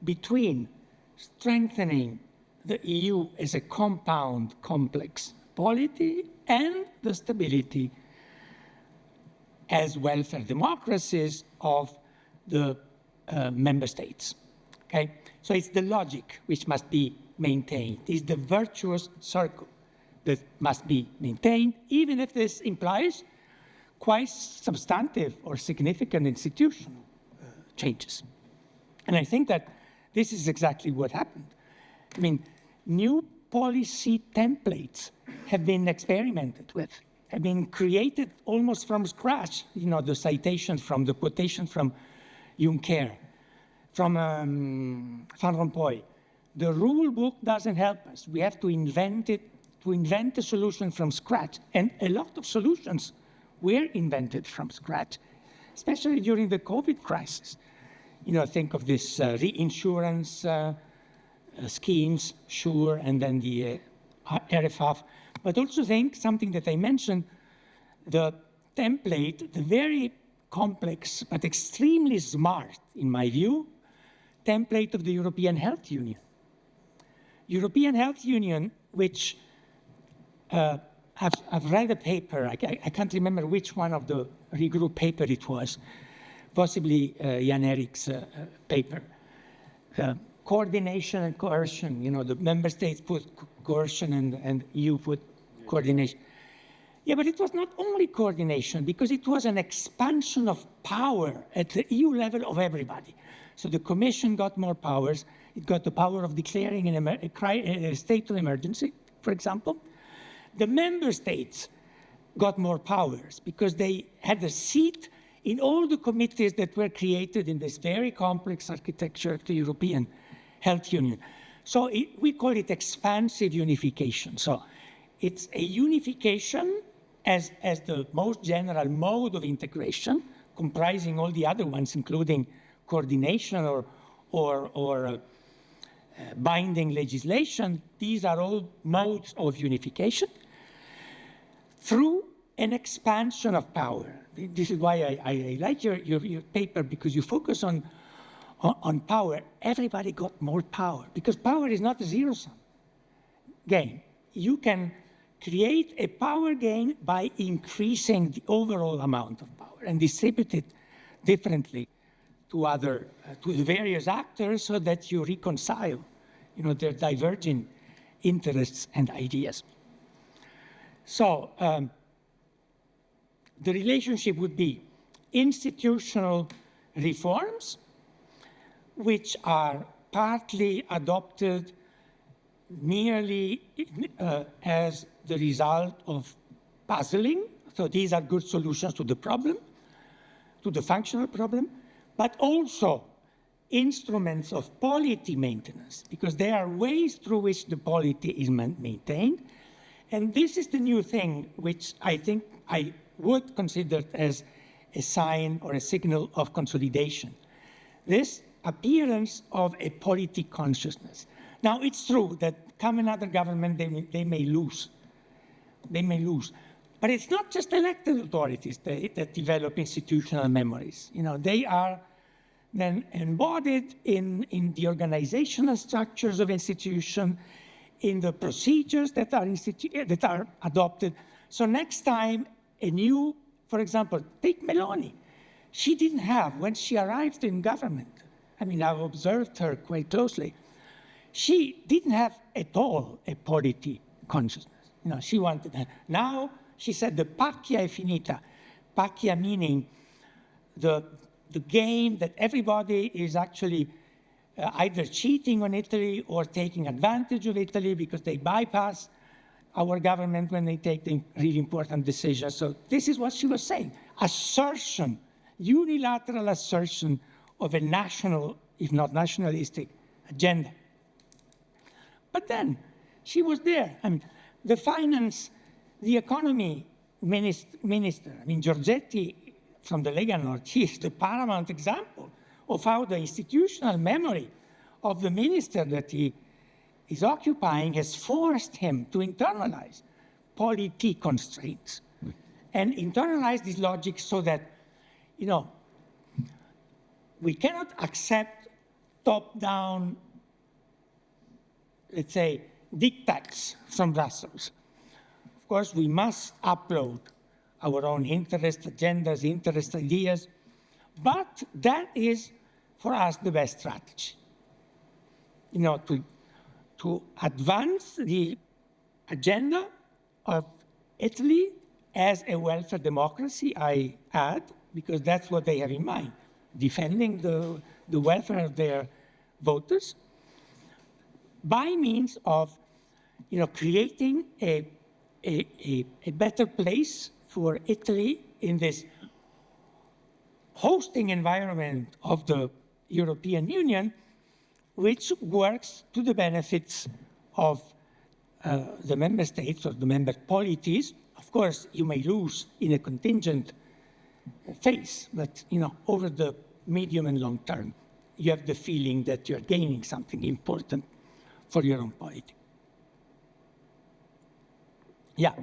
between strengthening the EU as a compound, complex polity and the stability as welfare democracies of the member states. Okay? So it's the logic which must be maintained. It's the virtuous circle that must be maintained, even if this implies quite substantive or significant institutional changes. And I think that this is exactly what happened. I mean, new policy templates have been experimented with, have been created almost from scratch. You know, the citation from the quotation from Juncker, from Van Rompuy. The rule book doesn't help us. We have to invent it, to invent a solution from scratch. And a lot of solutions were invented from scratch, especially during the COVID crisis. You know, think of this reinsurance schemes, SURE, and then the RFF. But also think something that I mentioned, the template, the very complex but extremely smart, in my view, template of the European Health Union. European Health Union, which I've read a paper, I can't remember which one of the REGROUP paper it was, possibly Jan Erik's paper. Coordination and coercion, you know, the member states put coercion and EU put coordination. Yeah, but it was not only coordination, because it was an expansion of power at the EU level of everybody. So the Commission got more powers. It got the power of declaring a state of emergency, for example. The member states got more powers because they had a seat in all the committees that were created in this very complex architecture of the European Health Union. So we call it expansive unification. So it's a unification as the most general mode of integration, comprising all the other ones, including coordination or binding legislation. These are all modes of unification through an expansion of power. This is why I like your paper, because you focus on power. Everybody got more power, because power is not a zero-sum game. You can create a power gain by increasing the overall amount of power and distribute it differently to the various actors, so that you reconcile, you know, their diverging interests and ideas. So the relationship would be institutional reforms, which are partly adopted merely as the result of puzzling. So these are good solutions to the problem, to the functional problem, but also instruments of polity maintenance, because there are ways through which the polity is maintained. And this is the new thing, which I think I would consider as a sign or a signal of consolidation. This appearance of a polity consciousness. Now, it's true that come another government, they may lose. They may lose. But it's not just elected authorities that develop institutional memories. You know, they are then embodied in the organizational structures of institutions, in the procedures that are adopted. So next time a new, for example, take Meloni. She didn't have, when she arrived in government, I mean, I've observed her quite closely, she didn't have at all a polity consciousness. You know, she wanted that. Now, she said the pacchia è finita. Pacchia meaning the game that everybody is actually either cheating on Italy or taking advantage of Italy because they bypass our government when they take the really important decisions. So this is what she was saying. Assertion, unilateral assertion of a national, if not nationalistic, agenda. But then she was there. I mean, the finance, the economy minister, I mean, Giorgetti from the Lega Nord, he is the paramount example of how the institutional memory of the minister that he is occupying has forced him to internalize polity constraints and internalize this logic so that, you know, we cannot accept top-down, let's say, diktats from Brussels. Of course, we must upload our own interest agendas, interest ideas, but that is, for us, the best strategy. You know, to advance the agenda of Italy as a welfare democracy, I add, because that's what they have in mind, defending the welfare of their voters by means of, you know, creating a better place for Italy in this hosting environment of the European Union, which works to the benefits of the member states or the member polities. Of course, you may lose in a contingent phase, but, you know, over the medium and long term, you have the feeling that you're gaining something important for your own polity. Yeah.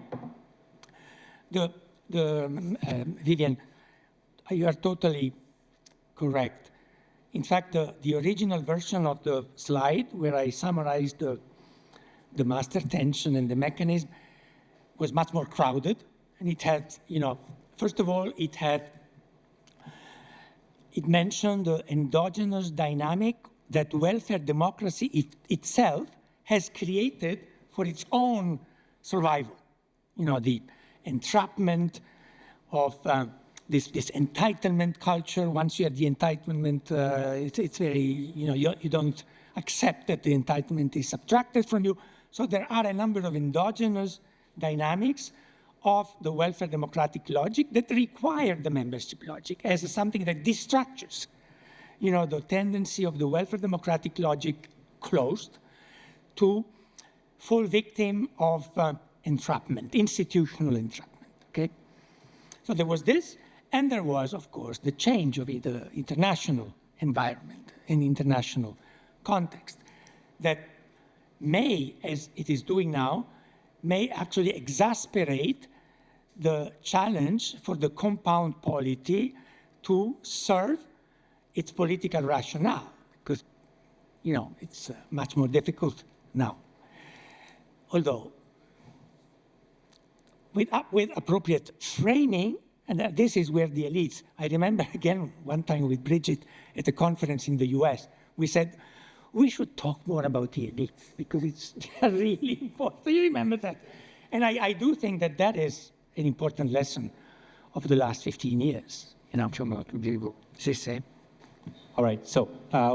Vivian, you are totally correct. In fact, the original version of the slide where I summarized the master tension and the mechanism was much more crowded. And it had, you know, first of all, it mentioned the endogenous dynamic that welfare democracy itself has created for its own survival. You know, the entrapment of this entitlement culture. Once you have the entitlement, it's very, you know, you don't accept that the entitlement is subtracted from you. So there are a number of endogenous dynamics of the welfare democratic logic that require the membership logic as something that destructures, you know, the tendency of the welfare democratic logic closed to fall victim of entrapment, institutional entrapment, okay? So there was this, and there was, of course, the change of the international environment and international context that may, as it is doing now, may actually exasperate the challenge for the compound polity to serve its political rationale, because, you know, it's much more difficult now. Although, with appropriate framing, and this is where the elites, I remember again one time with Bridget at a conference in the US, we said, we should talk more about the elites because they're really important. Do you remember that? And I do think that that is an important lesson of the last 15 years. All right, so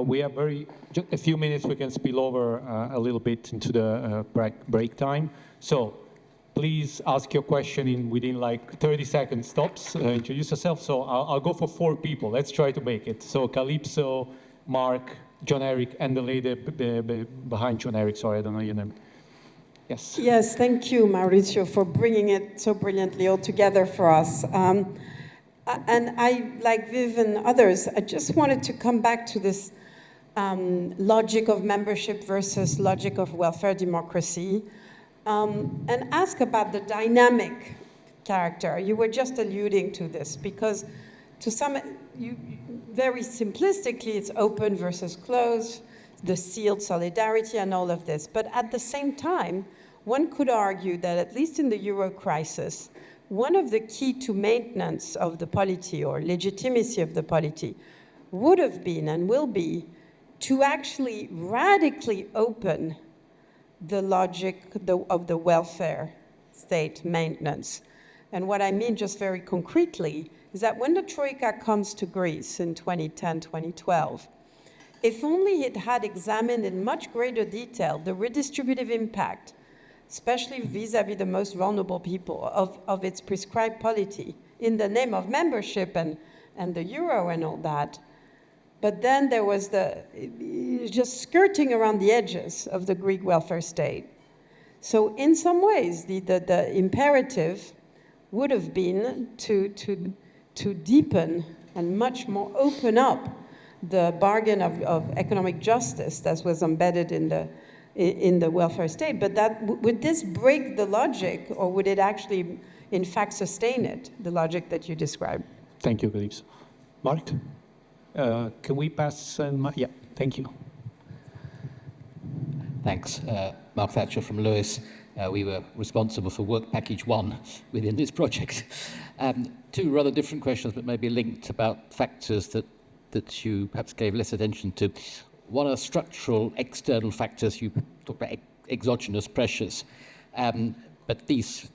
we have just a few minutes. We can spill over a little bit into the break time. So please ask your question within like 30 seconds tops. Introduce yourself. So I'll go for 4 people. Let's try to make it. So Calypso, Mark, John Eric, and the lady behind John Eric. Sorry, I don't know your name. Yes. Yes, thank you, Maurizio, for bringing it so brilliantly all together for us. And I, like Viv and others, I just wanted to come back to this logic of membership versus logic of welfare democracy, and ask about the dynamic character. You were just alluding to this, because to some, very simplistically, it's open versus closed, the sealed solidarity and all of this. But at the same time, one could argue that at least in the Euro crisis, one of the key to maintenance of the polity or legitimacy of the polity would have been and will be to actually radically open the logic of the welfare state maintenance. And what I mean just very concretely is that when the Troika comes to Greece in 2010, 2012, if only it had examined in much greater detail the redistributive impact, especially vis-à-vis the most vulnerable people, of its prescribed polity in the name of membership and the euro and all that. But then there was just skirting around the edges of the Greek welfare state. So in some ways, the imperative would have been to deepen and much more open up the bargain of economic justice that was embedded in the welfare state. But would this break the logic, or would it actually, in fact, sustain it, the logic that you described? Thank you, Believe. Mark, can we pass? Yeah, thank you. Thanks. Mark Thatcher from Lewis. We were responsible for work package 1 within this project. Two rather different questions, but maybe linked, about factors that you perhaps gave less attention to. One are structural external factors. You talked about exogenous pressures, but these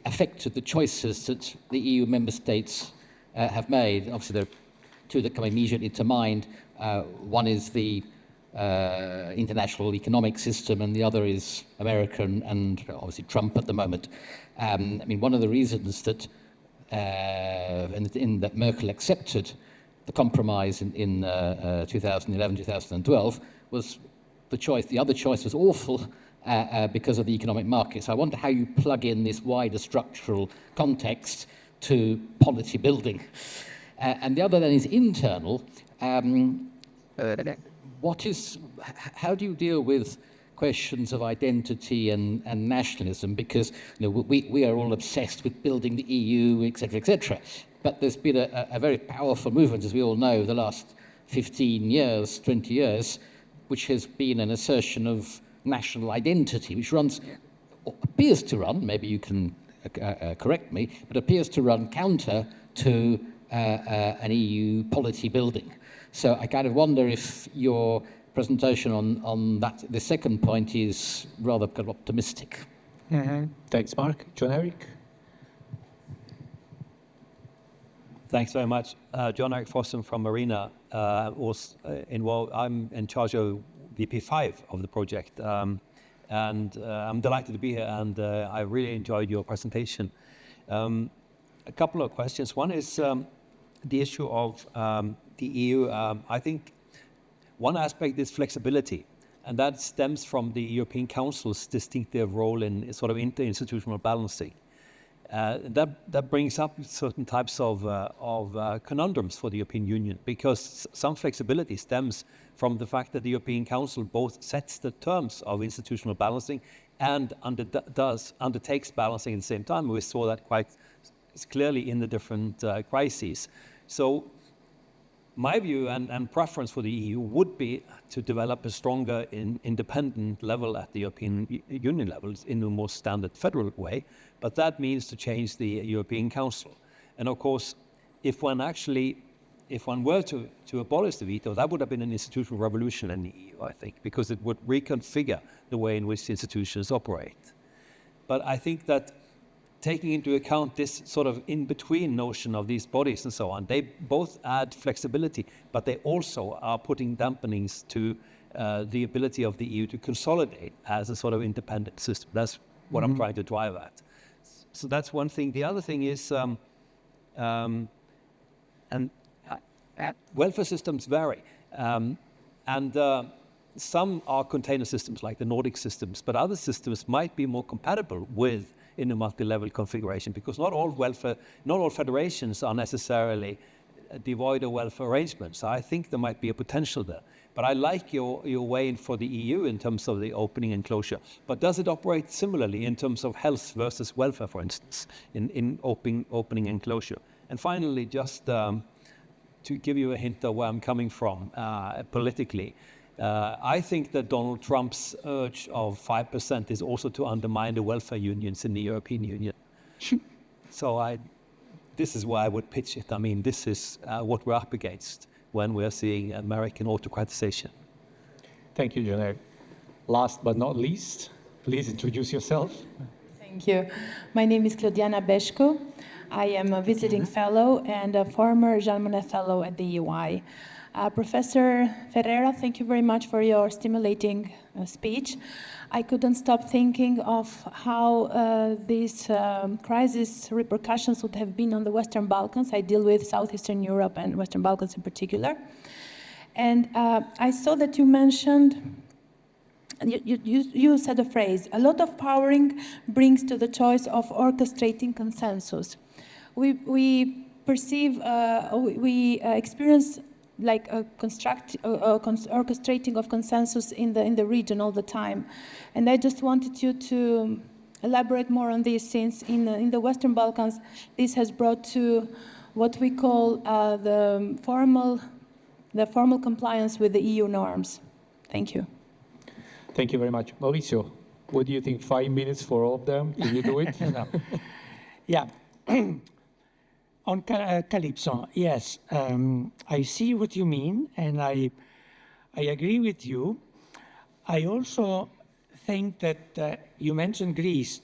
affected the choices that the EU member states have made. Obviously, there are two that come immediately to mind. One is the international economic system, and the other is American and obviously Trump at the moment. I mean, one of the reasons that that Merkel accepted the compromise in 2011, 2012 was the choice. The other choice was awful because of the economic market. So I wonder how you plug in this wider structural context to policy building. And the other then is internal. How do you deal with questions of identity and nationalism? Because we are all obsessed with building the EU, etc., etc. But there's been a very powerful movement, as we all know, the last 15 years, 20 years, which has been an assertion of national identity, which appears to run, maybe you can correct me, but appears to run counter to an EU polity building. So I kind of wonder if your presentation on the second point is rather kind of optimistic. Mm-hmm. Thanks, Mark. John Eric? Thanks very much. John Eric Fossum from Marina was involved. I'm in charge of VP5 of the project. And I'm delighted to be here, and I really enjoyed your presentation. A couple of questions. One is the issue of the EU. I think one aspect is flexibility, and that stems from the European Council's distinctive role in sort of interinstitutional balancing. That brings up certain types of conundrums for the European Union, because some flexibility stems from the fact that the European Council both sets the terms of institutional balancing and undertakes balancing at the same time. We saw that quite clearly in the different crises. So my view and preference for the EU would be to develop a stronger independent level at the European Union level in a more standard federal way, but that means to change the European Council. And of course, if one were to abolish the veto, that would have been an institutional revolution in the EU, I think, because it would reconfigure the way in which the institutions operate. But I think that taking into account this sort of in-between notion of these bodies and so on, they both add flexibility, but they also are putting dampenings to the ability of the EU to consolidate as a sort of independent system. That's what I'm trying to drive at. So that's one thing. The other thing is, welfare systems vary. Some are container systems like the Nordic systems, but other systems might be more compatible with in a multi-level configuration, because not all federations are necessarily devoid of welfare arrangements. So I think there might be a potential there. But I like your way for the EU in terms of the opening and closure. But does it operate similarly in terms of health versus welfare, for instance, in opening and closure? And finally, just to give you a hint of where I'm coming from politically, I think that Donald Trump's urge of 5% is also to undermine the welfare unions in the European Union. So this is why I would pitch it. I mean, this is what we're up against when we're seeing American autocratization. Thank you, John Eric. Last but not least, please introduce yourself. Thank you. My name is Claudiana Beshko. I am a visiting fellow and a former Jean Monnet fellow at the UI. Professor Ferrera, thank you very much for your stimulating speech. I couldn't stop thinking of how these crisis repercussions would have been on the Western Balkans. I deal with Southeastern Europe and Western Balkans in particular. And I saw that you mentioned you said a phrase, a lot of powering brings to the choice of orchestrating consensus. We experience like a orchestrating of consensus in the region all the time. And I just wanted you to elaborate more on this, since in the Western Balkans, this has brought to what we call the formal compliance with the EU norms. Thank you. Thank you very much. Maurizio, what do you think? 5 minutes for all of them? Can you do it? No. Yeah. On Calypso, yes, I see what you mean, and I agree with you. I also think that you mentioned Greece.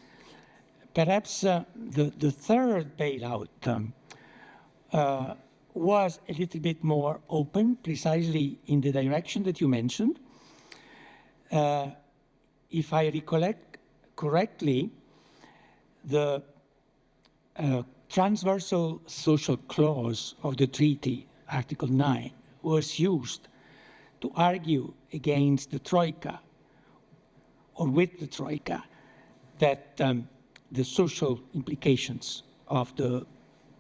Perhaps the third bailout was a little bit more open, precisely in the direction that you mentioned. If I recollect correctly, the transversal social clause of the treaty, Article 9, was used to argue against the Troika, or with the Troika, that the social implications of the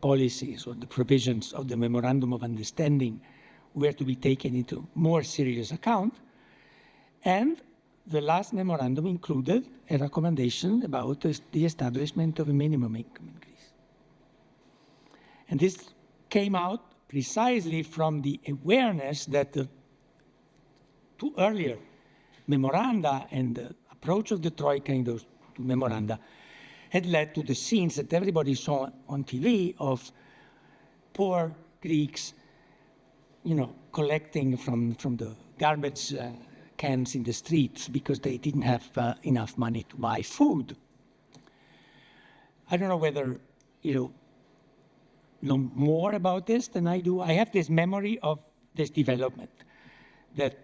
policies or the provisions of the Memorandum of Understanding were to be taken into more serious account. And the last memorandum included a recommendation about the establishment of a minimum income in Greece. And this came out precisely from the awareness that the two earlier memoranda and the approach of the Troika in those two memoranda had led to the scenes that everybody saw on TV of poor Greeks, collecting from the garbage cans in the streets because they didn't have enough money to buy food. I don't know whether you know more about this than I do. I have this memory of this development, that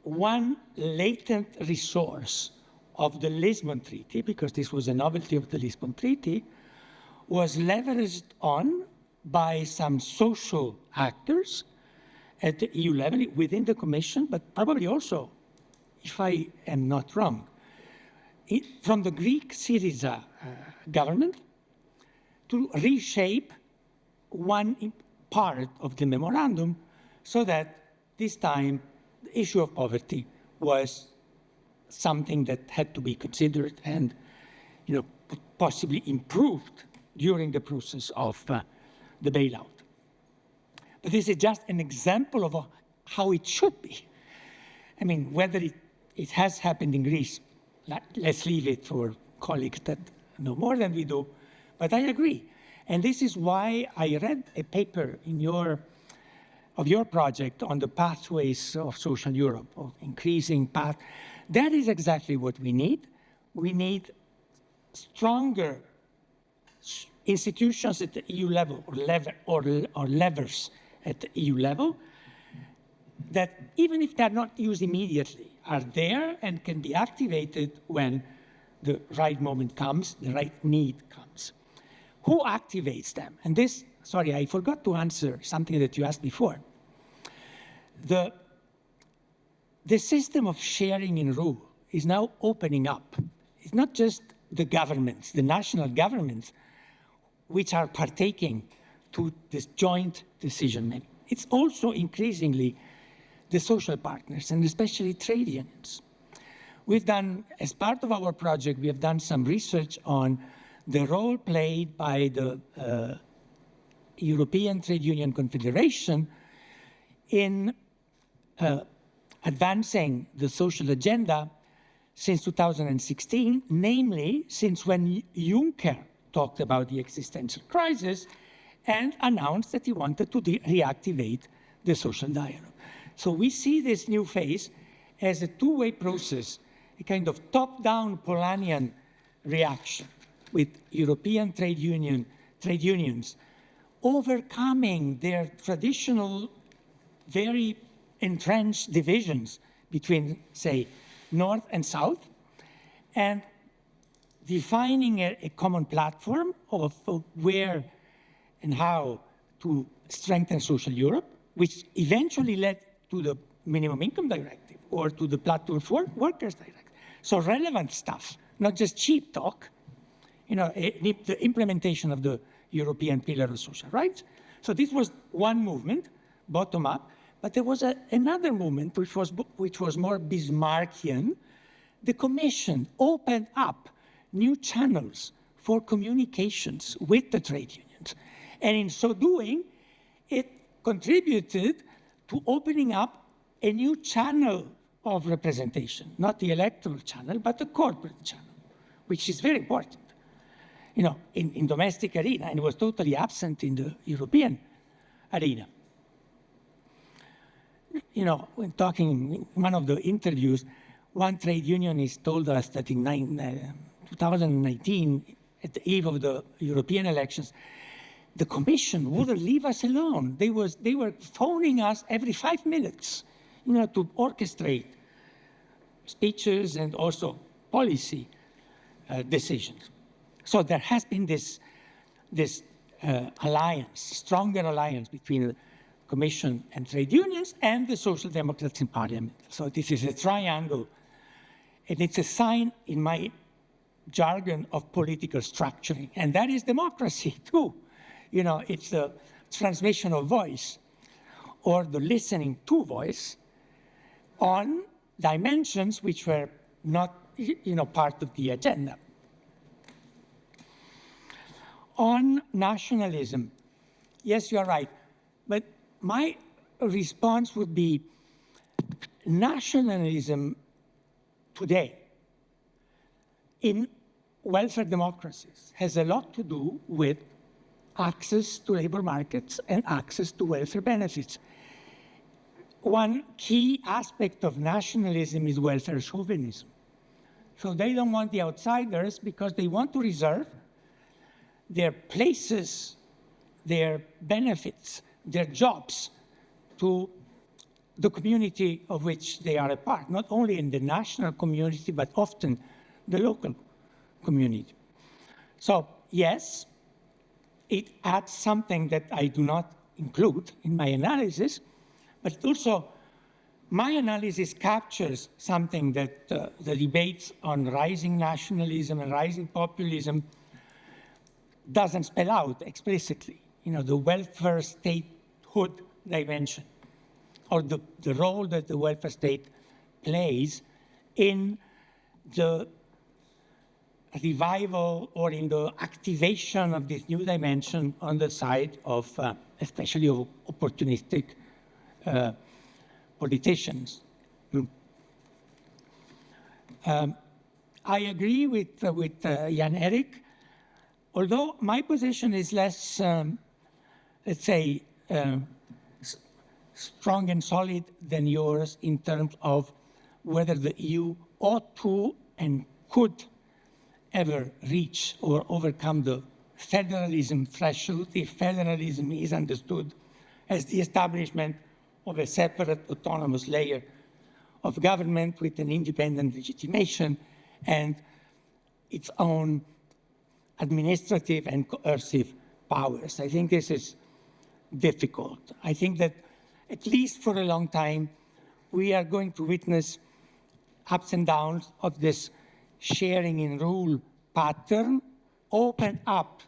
one latent resource of the Lisbon Treaty, because this was a novelty of the Lisbon Treaty, was leveraged on by some social actors at the EU level, within the Commission, but probably also, if I am not wrong, from the Greek Syriza government, to reshape one part of the memorandum so that this time the issue of poverty was something that had to be considered and possibly improved during the process of the bailout. But this is just an example of how it should be. I mean, whether it has happened in Greece, let's leave it for colleagues that know more than we do, but I agree. And this is why I read a paper of your project on the pathways of social Europe, of increasing path. That is exactly what we need. We need stronger institutions at the EU level, or levers at the EU level, that even if they're not used immediately, are there and can be activated when the right moment comes, the right need comes. Who activates them? And this, sorry, I forgot to answer something that you asked before. The system of sharing in rule is now opening up. It's not just the governments, the national governments, which are partaking to this joint decision-making. It's also increasingly the social partners, and especially trade unions. We've done, as part of our project, we have done some research on the role played by the European Trade Union Confederation in advancing the social agenda since 2016, namely since when Juncker talked about the existential crisis and announced that he wanted to reactivate the social dialogue. So we see this new phase as a two-way process, a kind of top-down Polanyian reaction with European trade unions overcoming their traditional, very entrenched divisions between, say, North and South, and defining a common platform of where and how to strengthen social Europe, which eventually led to the minimum income directive or to the platform for workers directive. So relevant stuff, not just cheap talk, the implementation of the European Pillar of Social Rights. So this was one movement, bottom up, but there was another movement which was more Bismarckian. The Commission opened up new channels for communications with the trade unions. And in so doing, it contributed to opening up a new channel of representation, not the electoral channel, but the corporate channel, which is very important. In domestic arena, and it was totally absent in the European arena. When talking in one of the interviews, one trade unionist told us that in 2019, at the eve of the European elections, the Commission wouldn't leave us alone. They were phoning us every 5 minutes, to orchestrate speeches and also policy decisions. So there has been this alliance, stronger alliance between the Commission and trade unions and the Social Democrats in Parliament. So this is a triangle, and it's a sign in my jargon of political structuring, and that is democracy too. It's the transmission of voice or the listening to voice on dimensions which were not, part of the agenda. On nationalism, yes, you're right, but my response would be nationalism today in welfare democracies has a lot to do with access to labor markets and access to welfare benefits. One key aspect of nationalism is welfare chauvinism. So they don't want the outsiders because they want to reserve their places, their benefits, their jobs to the community of which they are a part, not only in the national community, but often the local community. So yes, it adds something that I do not include in my analysis, but also my analysis captures something that the debates on rising nationalism and rising populism doesn't spell out explicitly. The welfare statehood dimension, or the role that the welfare state plays in the revival or in the activation of this new dimension on the side of, especially of opportunistic politicians. I agree with Jan Erik, although my position is less, let's say, strong and solid than yours in terms of whether the EU ought to and could ever reach or overcome the federalism threshold if federalism is understood as the establishment of a separate autonomous layer of government with an independent legitimation and its own administrative and coercive powers. I think this is difficult. I think that at least for a long time, we are going to witness ups and downs of this sharing in rule pattern, open up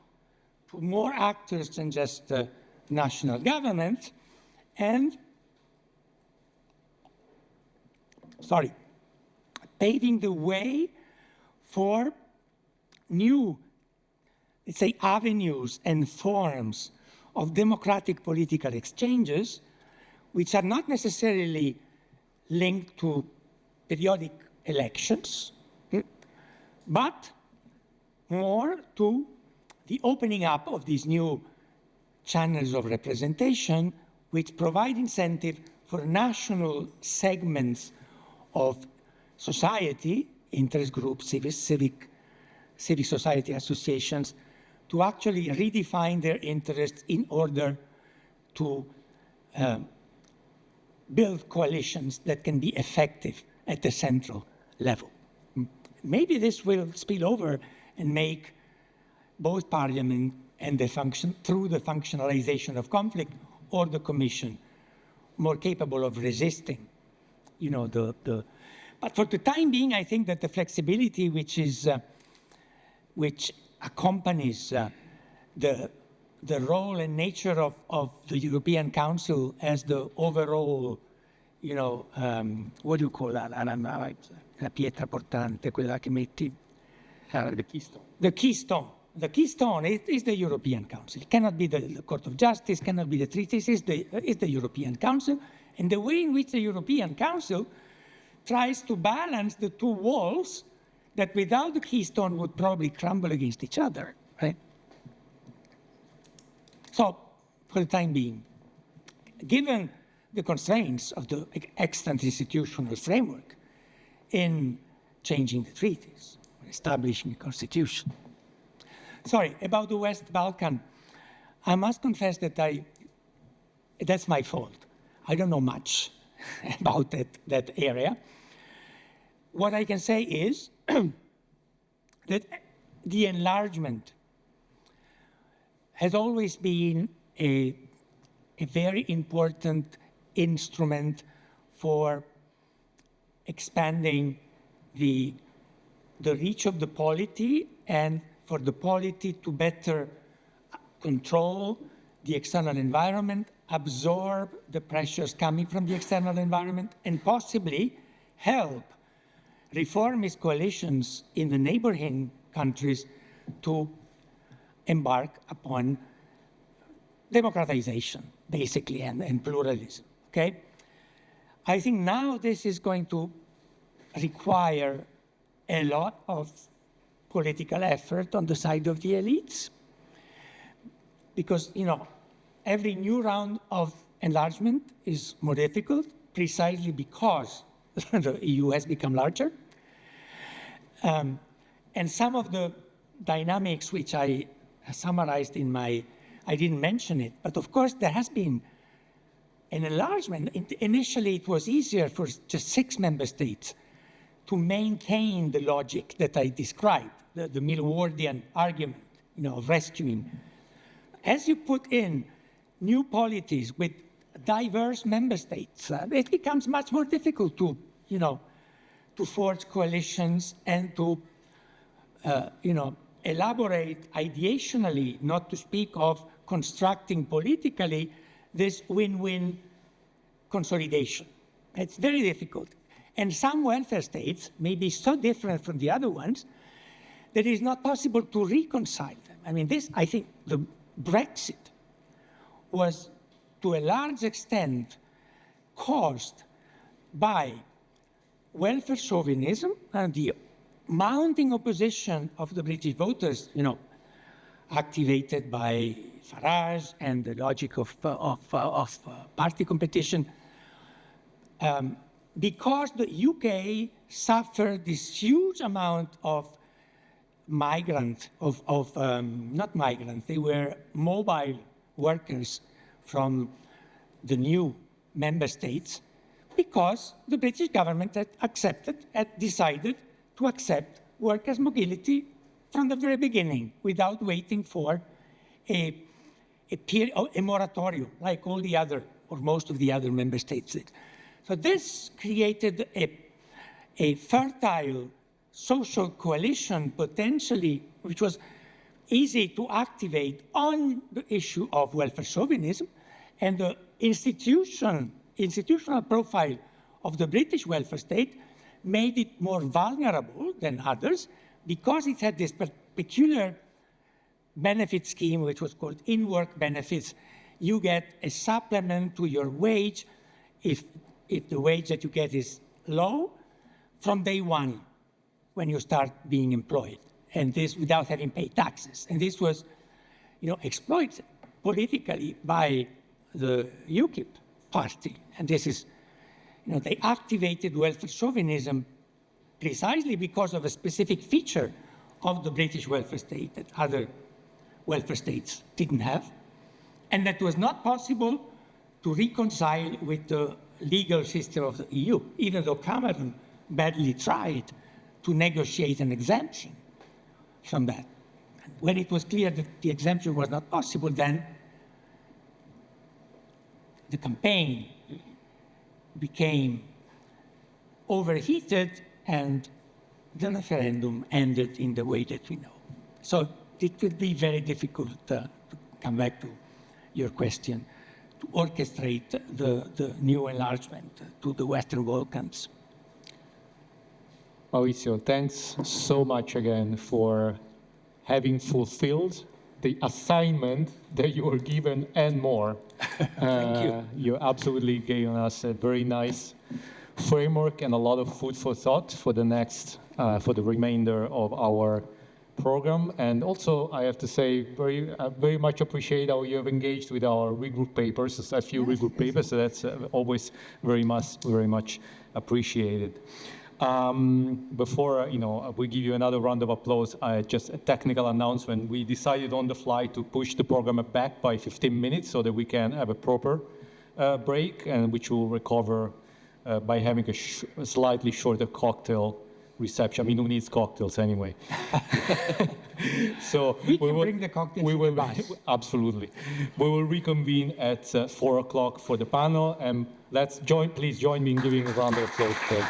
to more actors than just the national government, and paving the way for new, let's say, avenues and forms of democratic political exchanges, which are not necessarily linked to periodic elections, but more to the opening up of these new channels of representation, which provide incentive for national segments of society, interest groups, civic society associations, to actually redefine their interests in order to build coalitions that can be effective at the central level. Maybe this will spill over and make both Parliament and through the functionalization of conflict, or the Commission more capable of resisting, the But for the time being, I think that the flexibility which accompanies the role and nature of the European Council as the overall, what do you call that? La pietra portante, quella che metti. The keystone. The keystone. The keystone is the European Council. It cannot be the Court of Justice, cannot be the treaties, it's the European Council. And the way in which the European Council tries to balance the two walls that without the keystone would probably crumble against each other, right? So, for the time being, given the constraints of the extant institutional framework in changing the treaties, establishing a constitution. Sorry, about the West Balkan, I must confess that that's my fault. I don't know much about that area. What I can say is that the enlargement has always been a very important instrument for expanding the reach of the polity and for the polity to better control the external environment, absorb the pressures coming from the external environment, and possibly help reformist coalitions in the neighboring countries to embark upon democratization, basically, and pluralism, okay? I think now this is going to require a lot of political effort on the side of the elites because, every new round of enlargement is more difficult precisely because the EU has become larger. And some of the dynamics which I summarized I didn't mention it, but of course there has been an enlargement. Initially, it was easier for just 6 member states to maintain the logic that I described, the Milwardian argument, of rescuing. As you put in new polities with diverse member states, it becomes much more difficult to forge coalitions and to, elaborate ideationally, not to speak of constructing politically this win-win consolidation. It's very difficult. And some welfare states may be so different from the other ones that it is not possible to reconcile them. I mean, I think the Brexit was to a large extent caused by welfare chauvinism and the mounting opposition of the British voters, activated by Farage and the logic of party competition, because the UK suffered this huge amount of not migrants, they were mobile workers from the new member states, because the British government had decided to accept workers' mobility from the very beginning without waiting for a moratorium like all the other, or most of the other member states did. So this created a fertile social coalition potentially, which was easy to activate on the issue of welfare chauvinism, and the institutional profile of the British welfare state made it more vulnerable than others because it had this peculiar benefit scheme, which was called in-work benefits. You get a supplement to your wage if the wage that you get is low from day one when you start being employed, and this without having paid taxes. And this was, exploited politically by the UKIP party. And this is, they activated welfare chauvinism precisely because of a specific feature of the British welfare state that other welfare states didn't have, and that was not possible to reconcile with the legal system of the EU, even though Cameron badly tried to negotiate an exemption from that. When it was clear that the exemption was not possible, then the campaign became overheated, and the referendum ended in the way that we know. So it will be very difficult, to come back to your question, to orchestrate the new enlargement to the Western Balkans. Maurizio, thanks so much again for having fulfilled the assignment that you were given and more. Thank you. You absolutely gave us a very nice framework and a lot of food for thought for the next, for the remainder of our program. And also, I have to say, very much appreciate how you have engaged with our regroup papers, a few regroup papers, so that's always very much appreciated. Before we give you another round of applause, just a technical announcement. We decided on the fly to push the program back by 15 minutes so that we can have a proper break, and which we'll recover by having a slightly shorter cocktail reception. I mean, who needs cocktails anyway? So we can bring the cocktails to the bus. Absolutely. We will reconvene at 4 o'clock for the panel, and please join me in giving a round of applause.